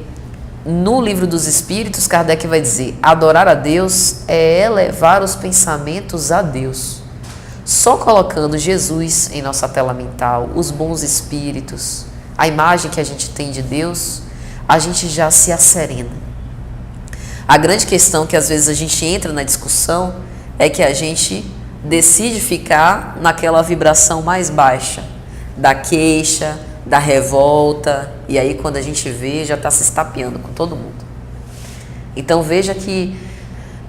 No Livro dos Espíritos, Kardec vai dizer: adorar a Deus é elevar os pensamentos a Deus. Só colocando Jesus em nossa tela mental, os bons espíritos, a imagem que a gente tem de Deus, a gente já se asserena. A grande questão que às vezes a gente entra na discussão é que a gente decide ficar naquela vibração mais baixa, da queixa, da revolta, e aí quando a gente vê, já está se estapeando com todo mundo. Então veja que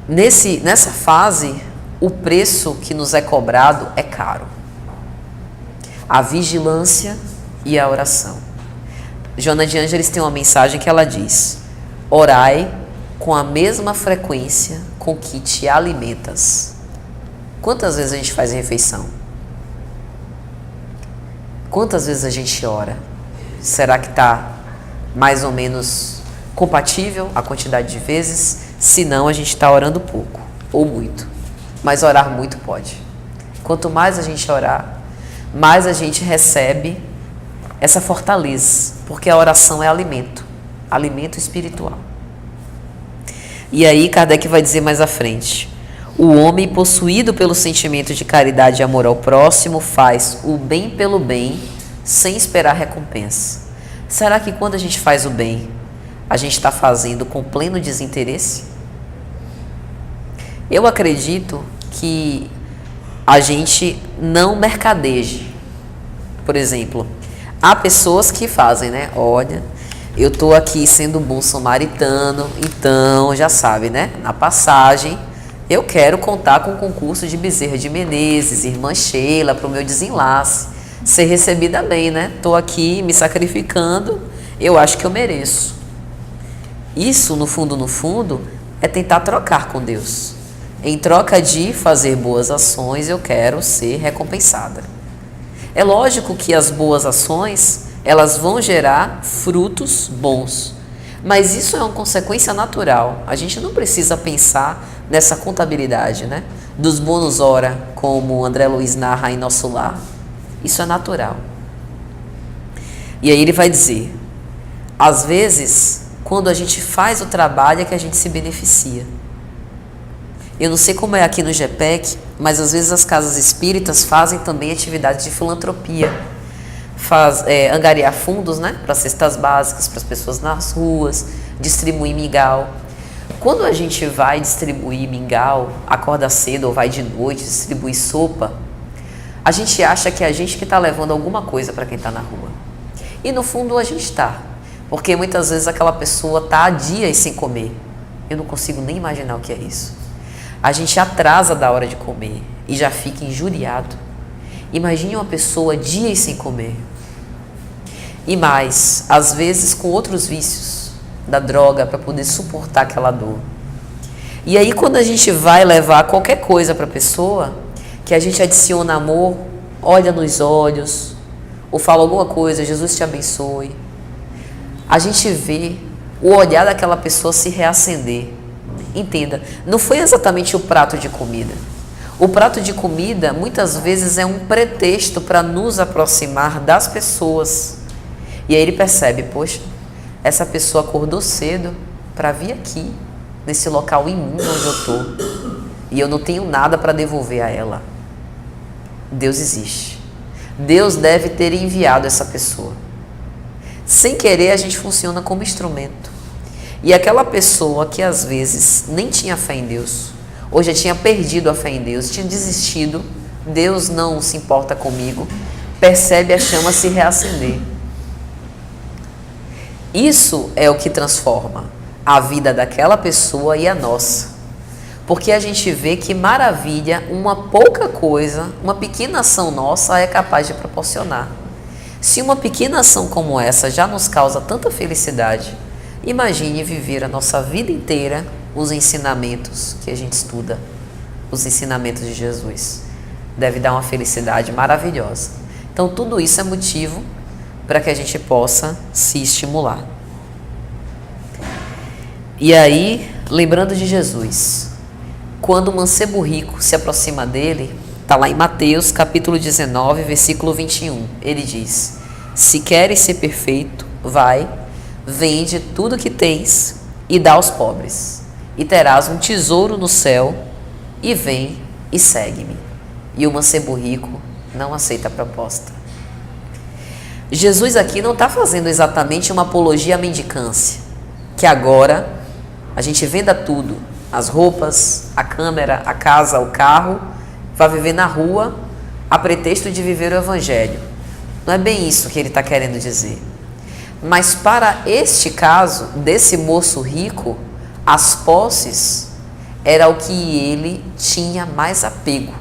nessa fase, o preço que nos é cobrado é caro. A vigilância e a oração. Joana de Ângeles tem uma mensagem que ela diz: orai com a mesma frequência com que te alimentas. Quantas vezes a gente faz refeição? Quantas vezes a gente ora? Será que está mais ou menos compatível a quantidade de vezes? Se não, a gente está orando pouco ou muito. Mas orar muito pode. Quanto mais a gente orar, mais a gente recebe essa fortaleza, porque a oração é alimento, alimento espiritual. E aí Kardec vai dizer mais à frente: o homem possuído pelo sentimento de caridade e amor ao próximo faz o bem pelo bem sem esperar recompensa. Será que quando a gente faz o bem, a gente está fazendo com pleno desinteresse? Eu acredito que a gente não mercadeje. Por exemplo, há pessoas que fazem, né? Olha, eu estou aqui sendo bom samaritano, então já sabe, né? Na passagem, eu quero contar com o concurso de Bezerra de Menezes, irmã Sheila, para o meu desenlace, ser recebida bem, né? Estou aqui me sacrificando, eu acho que eu mereço. Isso, no fundo, é tentar trocar com Deus. Em troca de fazer boas ações, eu quero ser recompensada. É lógico que as boas ações, elas vão gerar frutos bons. Mas isso é uma consequência natural. A gente não precisa pensar nessa contabilidade, né? Dos bônus hora, como o André Luiz narra em Nosso Lar. Isso é natural. E aí ele vai dizer: às vezes, quando a gente faz o trabalho é que a gente se beneficia. Eu não sei como é aqui no GPEC, mas às vezes as casas espíritas fazem também atividades de filantropia. Angariar fundos, né, para cestas básicas, para as pessoas nas ruas, distribuir mingau. Quando a gente vai distribuir mingau, acorda cedo ou vai de noite distribuir sopa, a gente acha que é a gente que está levando alguma coisa para quem está na rua. E no fundo a gente está, porque muitas vezes aquela pessoa está há dias sem comer. Eu não consigo nem imaginar o que é isso. A gente atrasa da hora de comer e já fica injuriado. Imagine uma pessoa dias sem comer. E mais, às vezes com outros vícios da droga para poder suportar aquela dor. E aí quando a gente vai levar qualquer coisa para a pessoa, que a gente adiciona amor, olha nos olhos, ou fala alguma coisa, Jesus te abençoe, a gente vê o olhar daquela pessoa se reacender. Entenda, não foi exatamente o prato de comida. O prato de comida muitas vezes é um pretexto para nos aproximar das pessoas. E aí ele percebe: poxa, essa pessoa acordou cedo para vir aqui, nesse local imundo onde eu estou, e eu não tenho nada para devolver a ela. Deus existe. Deus deve ter enviado essa pessoa. Sem querer, a gente funciona como instrumento. E aquela pessoa que às vezes nem tinha fé em Deus, ou já tinha perdido a fé em Deus, tinha desistido, Deus não se importa comigo, percebe a chama se reacender. Isso é o que transforma a vida daquela pessoa e a nossa. Porque a gente vê que maravilha uma pouca coisa, uma pequena ação nossa é capaz de proporcionar. Se uma pequena ação como essa já nos causa tanta felicidade, imagine viver a nossa vida inteira os ensinamentos que a gente estuda, os ensinamentos de Jesus. Deve dar uma felicidade maravilhosa. Então tudo isso é motivo para que a gente possa se estimular. E aí, lembrando de Jesus, quando o mancebo rico se aproxima dele, está lá em Mateus capítulo 19, versículo 21, ele diz: se queres ser perfeito, vai, vende tudo que tens e dá aos pobres, e terás um tesouro no céu, e vem e segue-me. E o mancebo rico não aceita a proposta. Jesus aqui não está fazendo exatamente uma apologia à mendicância, que agora a gente venda tudo, as roupas, a câmera, a casa, o carro, vai viver na rua a pretexto de viver o evangelho. Não é bem isso que ele está querendo dizer. Mas para este caso, desse moço rico, as posses era o que ele tinha mais apego.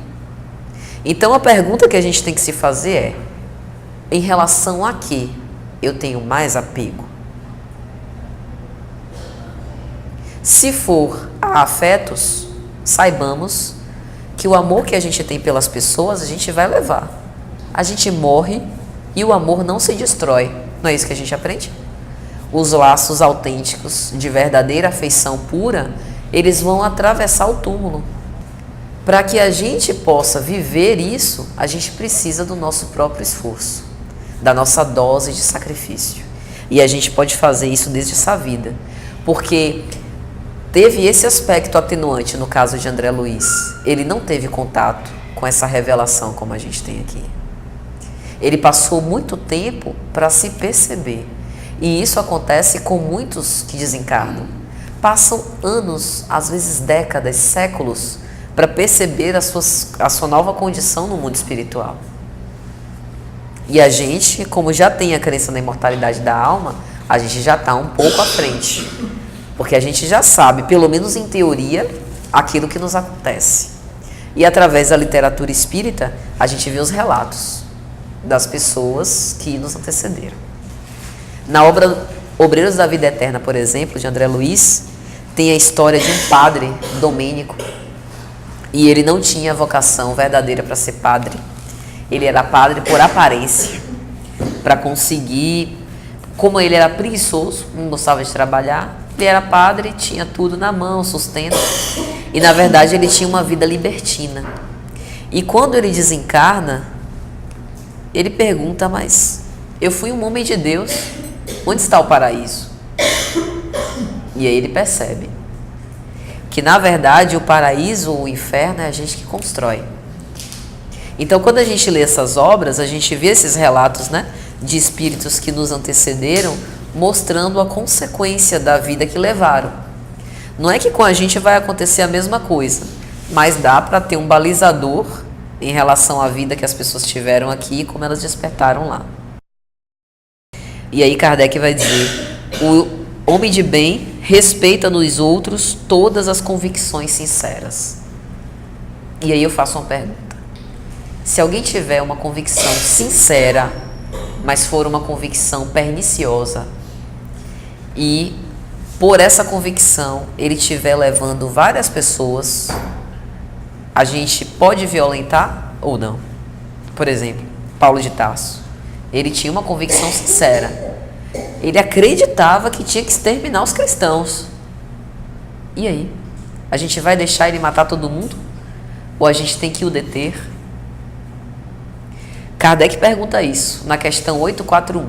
Então a pergunta que a gente tem que se fazer é: em relação a que eu tenho mais apego? Se for a afetos, saibamos que o amor que a gente tem pelas pessoas, a gente vai levar. A gente morre e o amor não se destrói. Não é isso que a gente aprende? Os laços autênticos de verdadeira afeição pura, eles vão atravessar o túmulo. Para que a gente possa viver isso, a gente precisa do nosso próprio esforço, da nossa dose de sacrifício. E a gente pode fazer isso desde essa vida, porque teve esse aspecto atenuante no caso de André Luiz. Ele não teve contato com essa revelação como a gente tem aqui. Ele passou muito tempo para se perceber. E isso acontece com muitos que desencarnam. Passam anos, às vezes décadas, séculos, para perceber a sua nova condição no mundo espiritual. E a gente, como já tem a crença na imortalidade da alma, a gente já está um pouco à frente. Porque a gente já sabe, pelo menos em teoria, aquilo que nos acontece. E através da literatura espírita, a gente vê os relatos das pessoas que nos antecederam. Na obra Obreiros da Vida Eterna, por exemplo, de André Luiz, tem a história de um padre, Domênico, e ele não tinha vocação verdadeira para ser padre. Ele era padre por aparência, para conseguir, como ele era preguiçoso, não gostava de trabalhar, ele era padre, tinha tudo na mão, sustento, e na verdade ele tinha uma vida libertina. E quando ele desencarna, ele pergunta: mas eu fui um homem de Deus, onde está o paraíso? E aí ele percebe que na verdade o paraíso ou o inferno é a gente que constrói. Então quando a gente lê essas obras, a gente vê esses relatos, né, de espíritos que nos antecederam, mostrando a consequência da vida que levaram. Não é que com a gente vai acontecer a mesma coisa, mas dá para ter um balizador em relação à vida que as pessoas tiveram aqui e como elas despertaram lá. E aí Kardec vai dizer: o homem de bem respeita nos outros todas as convicções sinceras. E aí eu faço uma pergunta: se alguém tiver uma convicção sincera, mas for uma convicção perniciosa, e por essa convicção ele estiver levando várias pessoas, a gente pode violentar ou não? Por exemplo, Paulo de Tarso. Ele tinha uma convicção sincera. Ele acreditava que tinha que exterminar os cristãos. E aí? A gente vai deixar ele matar todo mundo? Ou a gente tem que o deter? Kardec pergunta isso na questão 841.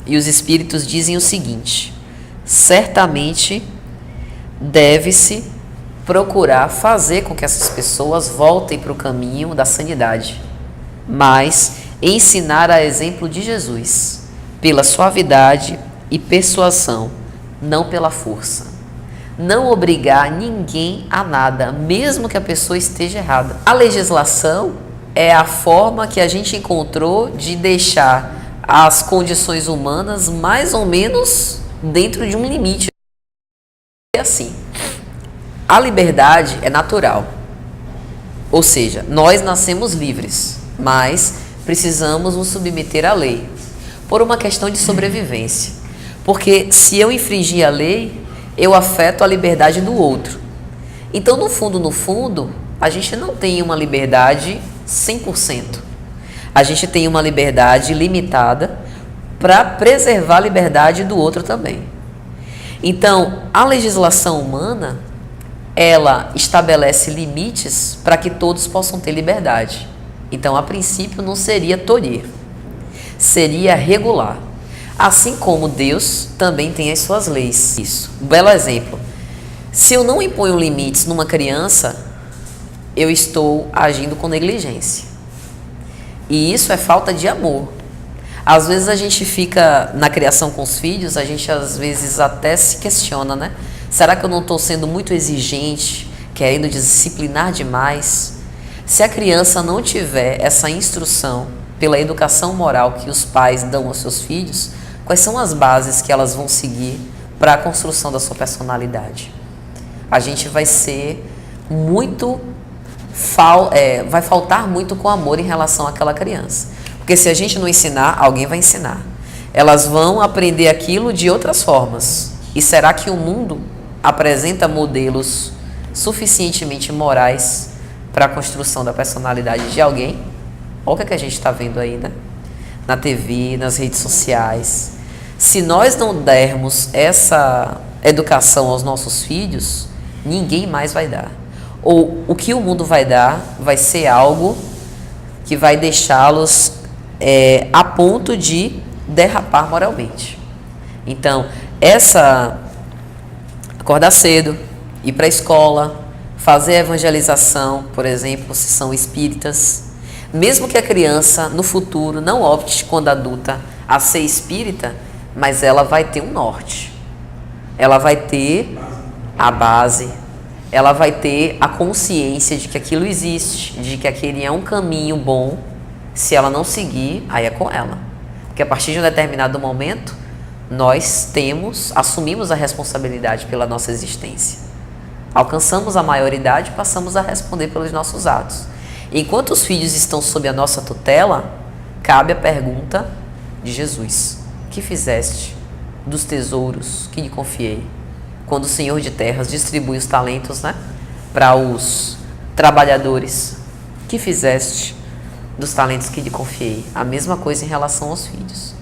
E os espíritos dizem o seguinte: certamente deve-se procurar fazer com que essas pessoas voltem para o caminho da sanidade, mas ensinar a exemplo de Jesus, pela suavidade e persuasão, não pela força. Não obrigar ninguém a nada, mesmo que a pessoa esteja errada. A legislação é a forma que a gente encontrou de deixar as condições humanas mais ou menos dentro de um limite. É assim. A liberdade é natural, ou seja, nós nascemos livres, mas precisamos nos submeter à lei, por uma questão de sobrevivência, porque se eu infringir a lei, eu afeto a liberdade do outro. Então, no fundo, a gente não tem uma liberdade 100%, a gente tem uma liberdade limitada para preservar a liberdade do outro também. Então, a legislação humana, ela estabelece limites para que todos possam ter liberdade. Então, a princípio, não seria tolir, seria regular. Assim como Deus também tem as suas leis. Isso. Um belo exemplo. Se eu não imponho limites numa criança, eu estou agindo com negligência. E isso é falta de amor. Às vezes a gente fica na criação com os filhos, a gente às vezes até se questiona, né? Será que eu não estou sendo muito exigente, querendo disciplinar demais? Se a criança não tiver essa instrução pela educação moral que os pais dão aos seus filhos, quais são as bases que elas vão seguir para a construção da sua personalidade? A gente vai ser muito... vai faltar muito com amor em relação àquela criança. Porque se a gente não ensinar, alguém vai ensinar. Elas vão aprender aquilo de outras formas. E será que o mundo apresenta modelos suficientemente morais para a construção da personalidade de alguém? Olha o que a gente está vendo aí, né? Na TV, nas redes sociais. Se nós não dermos essa educação aos nossos filhos, ninguém mais vai dar. Ou o que o mundo vai dar vai ser algo que vai deixá-los a ponto de derrapar moralmente. Então, acordar cedo, ir para a escola, fazer a evangelização, por exemplo, se são espíritas, mesmo que a criança no futuro não opte quando adulta a ser espírita, mas ela vai ter um norte, ela vai ter a base, ela vai ter a consciência de que aquilo existe, de que aquele é um caminho bom. Se ela não seguir, aí é com ela. Porque a partir de um determinado momento, nós assumimos a responsabilidade pela nossa existência. Alcançamos a maioridade e passamos a responder pelos nossos atos. Enquanto os filhos estão sob a nossa tutela, cabe a pergunta de Jesus: que fizeste dos tesouros que lhe confiei? Quando o Senhor de terras distribui os talentos, para os trabalhadores, que fizeste dos talentos que lhe confiei? A mesma coisa em relação aos filhos.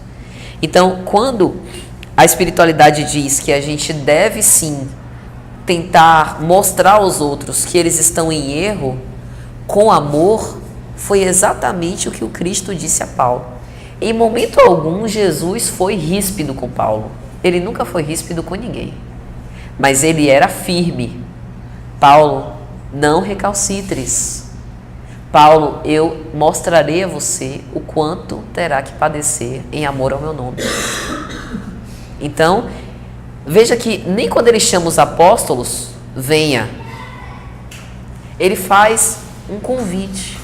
Então, quando a espiritualidade diz que a gente deve sim tentar mostrar aos outros que eles estão em erro, com amor, foi exatamente o que o Cristo disse a Paulo. Em momento algum, Jesus foi ríspido com Paulo. Ele nunca foi ríspido com ninguém. Mas ele era firme. Paulo, não recalcitres. Paulo, eu mostrarei a você o quanto terá que padecer em amor ao meu nome. Então, veja que nem quando ele chama os apóstolos, venha, ele faz um convite.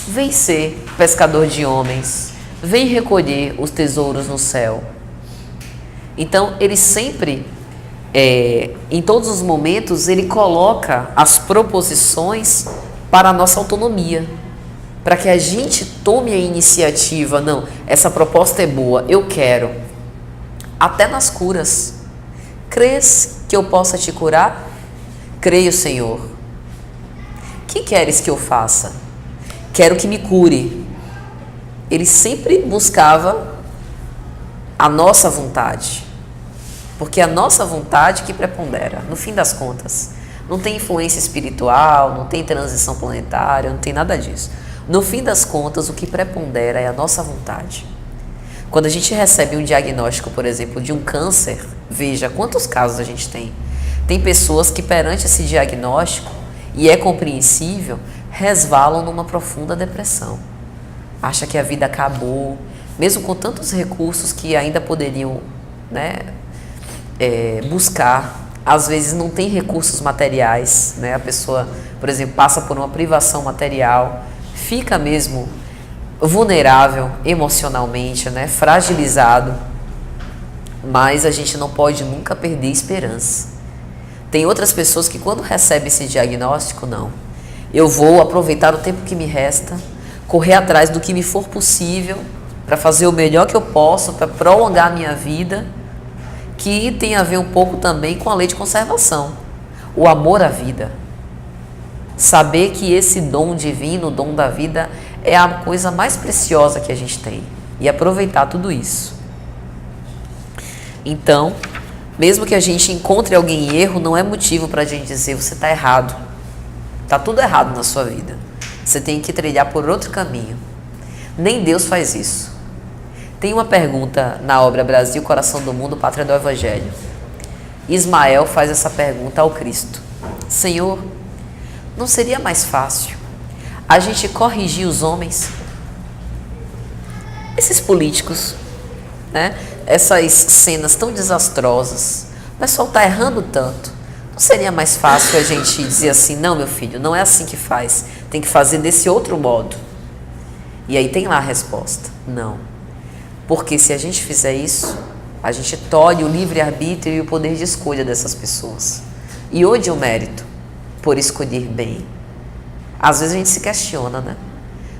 Vem ser pescador de homens, vem recolher os tesouros no céu. Então, ele sempre, em todos os momentos, ele coloca as proposições para a nossa autonomia, para que a gente tome a iniciativa. Não, essa proposta é boa, eu quero. Até nas curas. Crês que eu possa te curar? Creio, Senhor. Que queres que eu faça? Quero que me cure. Ele sempre buscava a nossa vontade, porque é a nossa vontade que prepondera, no fim das contas. Não tem influência espiritual, não tem transição planetária, não tem nada disso. No fim das contas, o que prepondera é a nossa vontade. Quando a gente recebe um diagnóstico, por exemplo, de um câncer, veja quantos casos a gente tem. Tem pessoas que perante esse diagnóstico, e é compreensível, resvalam numa profunda depressão. Acha que a vida acabou, mesmo com tantos recursos que ainda poderiam, buscar. Às vezes não tem recursos materiais, a pessoa, por exemplo, passa por uma privação material, fica mesmo vulnerável emocionalmente, fragilizado, mas a gente não pode nunca perder esperança. Tem outras pessoas que quando recebem esse diagnóstico, não, eu vou aproveitar o tempo que me resta, correr atrás do que me for possível, para fazer o melhor que eu posso, para prolongar a minha vida, que tem a ver um pouco também com a lei de conservação, o amor à vida. Saber que esse dom divino, o dom da vida, é a coisa mais preciosa que a gente tem, e aproveitar tudo isso. Então, mesmo que a gente encontre alguém em erro, não é motivo para a gente dizer você está errado, está tudo errado na sua vida, você tem que trilhar por outro caminho. Nem Deus faz isso. Tem uma pergunta na obra Brasil, Coração do Mundo, Pátria do Evangelho. Ismael faz essa pergunta ao Cristo: Senhor, não seria mais fácil a gente corrigir os homens? Esses políticos, essas cenas tão desastrosas, o pessoal está errando tanto. Não seria mais fácil a gente dizer assim: não, meu filho, não é assim que faz. tem que fazer desse outro modo. E aí tem lá a resposta. Não. Porque se a gente fizer isso, a gente tolhe o livre-arbítrio e o poder de escolha dessas pessoas. E onde o mérito? Por escolher bem. Às vezes a gente se questiona, né?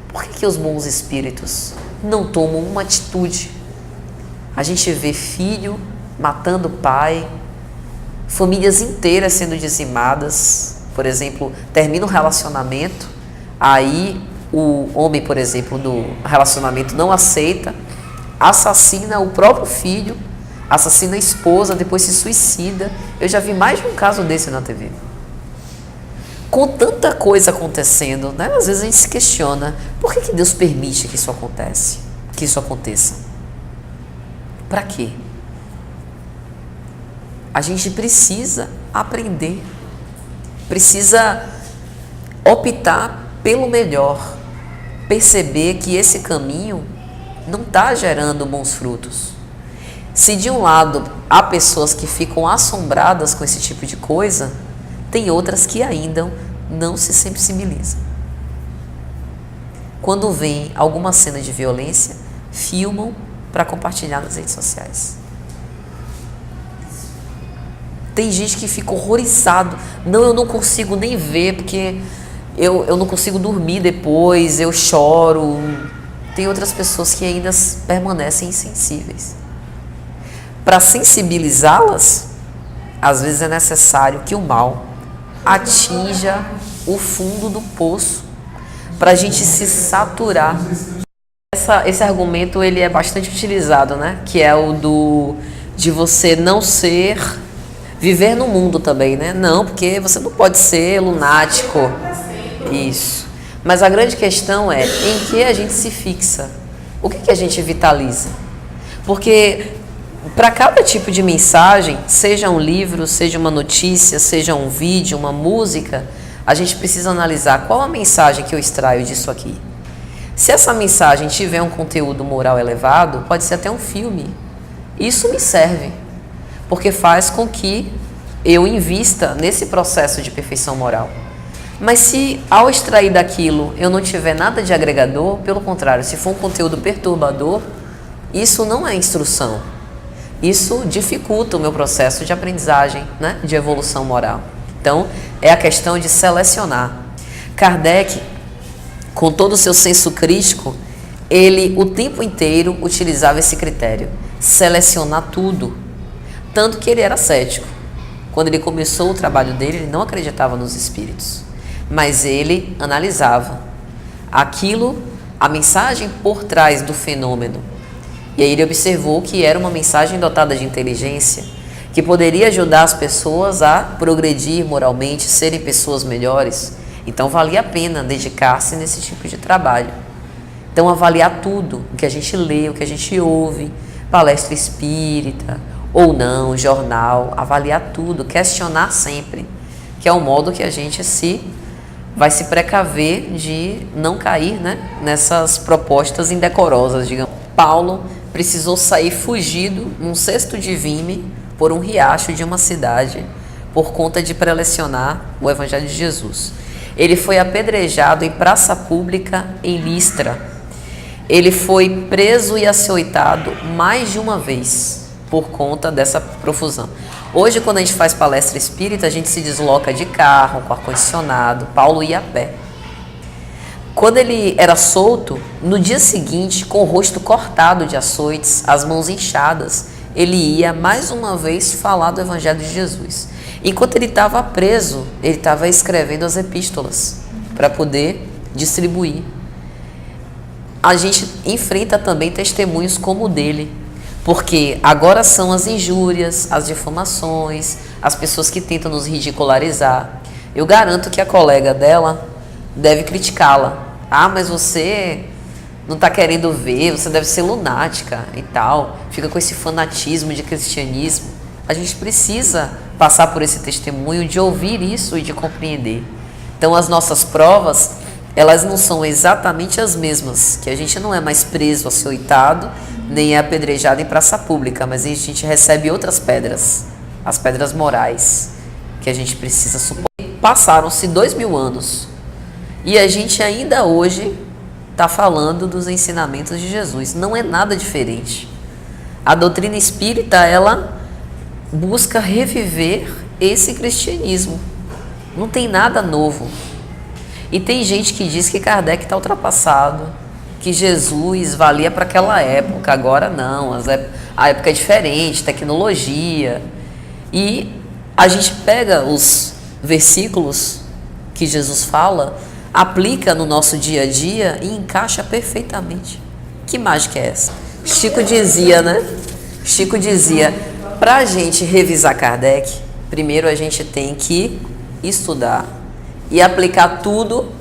Por que os bons espíritos não tomam uma atitude? A gente vê filho matando pai, famílias inteiras sendo dizimadas. Por exemplo, termina um relacionamento, aí o homem, por exemplo, do relacionamento não aceita, assassina o próprio filho, assassina a esposa, depois se suicida. Eu já vi mais de um caso desse na TV. Com tanta coisa acontecendo, né? Às vezes a gente se questiona, por que Deus permite que isso aconteça? Para quê? A gente precisa aprender, precisa optar pelo melhor, perceber que esse caminho não está gerando bons frutos. Se de um lado há pessoas que ficam assombradas com esse tipo de coisa, tem outras que ainda não se sensibilizam. Quando vem alguma cena de violência, filmam para compartilhar nas redes sociais. Tem gente que fica horrorizado. Não, eu não consigo nem ver, porque eu não consigo dormir depois, eu choro. Tem outras pessoas que ainda permanecem insensíveis. Para sensibilizá-las, às vezes é necessário que o mal atinja o fundo do poço para a gente se saturar. Esse argumento ele é bastante utilizado, né? Que é o de você não viver no mundo também, né? Não, porque você não pode ser lunático. Isso. Mas a grande questão é em que a gente se fixa. O que a gente vitaliza? Porque para cada tipo de mensagem, seja um livro, seja uma notícia, seja um vídeo, uma música, a gente precisa analisar qual a mensagem que eu extraio disso aqui. Se essa mensagem tiver um conteúdo moral elevado, pode ser até um filme. Isso me serve, porque faz com que eu invista nesse processo de perfeição moral. Mas se ao extrair daquilo eu não tiver nada de agregador, pelo contrário, se for um conteúdo perturbador, isso não é instrução. Isso dificulta o meu processo de aprendizagem, né, de evolução moral. Então, é a questão de selecionar. Kardec, com todo o seu senso crítico, ele o tempo inteiro utilizava esse critério, selecionar tudo. Tanto que ele era cético. Quando ele começou o trabalho dele, ele não acreditava nos espíritos. Mas ele analisava aquilo, a mensagem por trás do fenômeno. E aí ele observou que era uma mensagem dotada de inteligência, que poderia ajudar as pessoas a progredir moralmente, serem pessoas melhores. Então valia a pena dedicar-se nesse tipo de trabalho. Então avaliar tudo, o que a gente lê, o que a gente ouve, palestra espírita ou não, jornal, avaliar tudo, questionar sempre, que é o modo que a gente vai se precaver de não cair, né, nessas propostas indecorosas, digamos. Paulo precisou sair fugido num cesto de vime por um riacho de uma cidade por conta de prelecionar o Evangelho de Jesus. Ele foi apedrejado em praça pública em Listra. Ele foi preso e açoitado mais de uma vez por conta dessa profusão. Hoje, quando a gente faz palestra espírita, a gente se desloca de carro, com ar-condicionado. Paulo ia a pé. Quando ele era solto, no dia seguinte, com o rosto cortado de açoites, as mãos inchadas, ele ia mais uma vez falar do Evangelho de Jesus. Enquanto ele estava preso, ele estava escrevendo as epístolas para poder distribuir. A gente enfrenta também testemunhos como o dele, porque agora são as injúrias, as difamações, as pessoas que tentam nos ridicularizar. Eu garanto que a colega dela deve criticá-la. Ah, mas você não está querendo ver, você deve ser lunática e tal. Fica com esse fanatismo de cristianismo. A gente precisa passar por esse testemunho de ouvir isso e de compreender. Então, as nossas provas, elas não são exatamente as mesmas, que a gente não é mais preso, açoitado, nem é apedrejado em praça pública, mas a gente recebe outras pedras, as pedras morais, que a gente precisa suportar. Passaram-se 2000 anos E a gente ainda hoje está falando dos ensinamentos de Jesus. Não é nada diferente. A doutrina espírita, ela busca reviver esse cristianismo. Não tem nada novo. E tem gente que diz que Kardec está ultrapassado, que Jesus valia para aquela época, agora não, a época é diferente, tecnologia. E a gente pega os versículos que Jesus fala, aplica no nosso dia a dia e encaixa perfeitamente. Que mágica é essa? Chico dizia, né? Chico dizia, para a gente revisar Kardec, primeiro a gente tem que estudar e aplicar tudo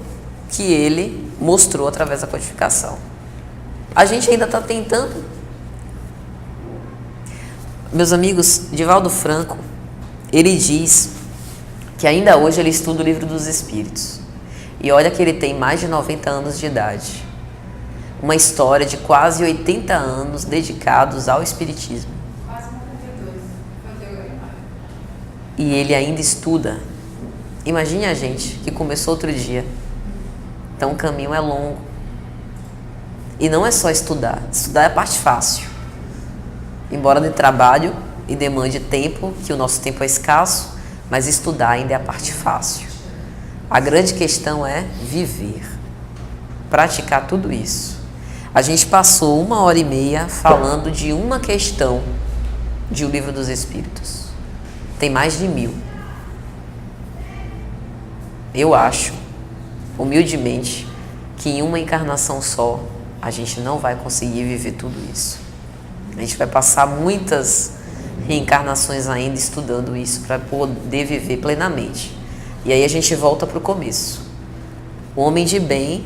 que ele mostrou através da codificação. A gente ainda está tentando. Meus amigos, Divaldo Franco, ele diz que ainda hoje ele estuda o Livro dos Espíritos. E olha que ele tem mais de 90 anos de idade. Uma história de quase 80 anos dedicados ao Espiritismo. Quase 92. E ele ainda estuda. Imagine a gente que começou outro dia. Então o caminho é longo. E não é só estudar. Estudar é a parte fácil. Embora dê trabalho e demande tempo, que o nosso tempo é escasso, mas estudar ainda é a parte fácil. A grande questão é viver. Praticar tudo isso. A gente passou 1h30 falando de uma questão de O Livro dos Espíritos. Tem mais de 1000. Eu acho, humildemente, que em uma encarnação só a gente não vai conseguir viver tudo isso. A gente vai passar muitas reencarnações ainda estudando isso para poder viver plenamente. E aí a gente volta para o começo. O homem de bem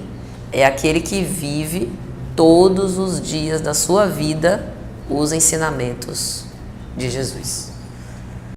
é aquele que vive todos os dias da sua vida os ensinamentos de Jesus.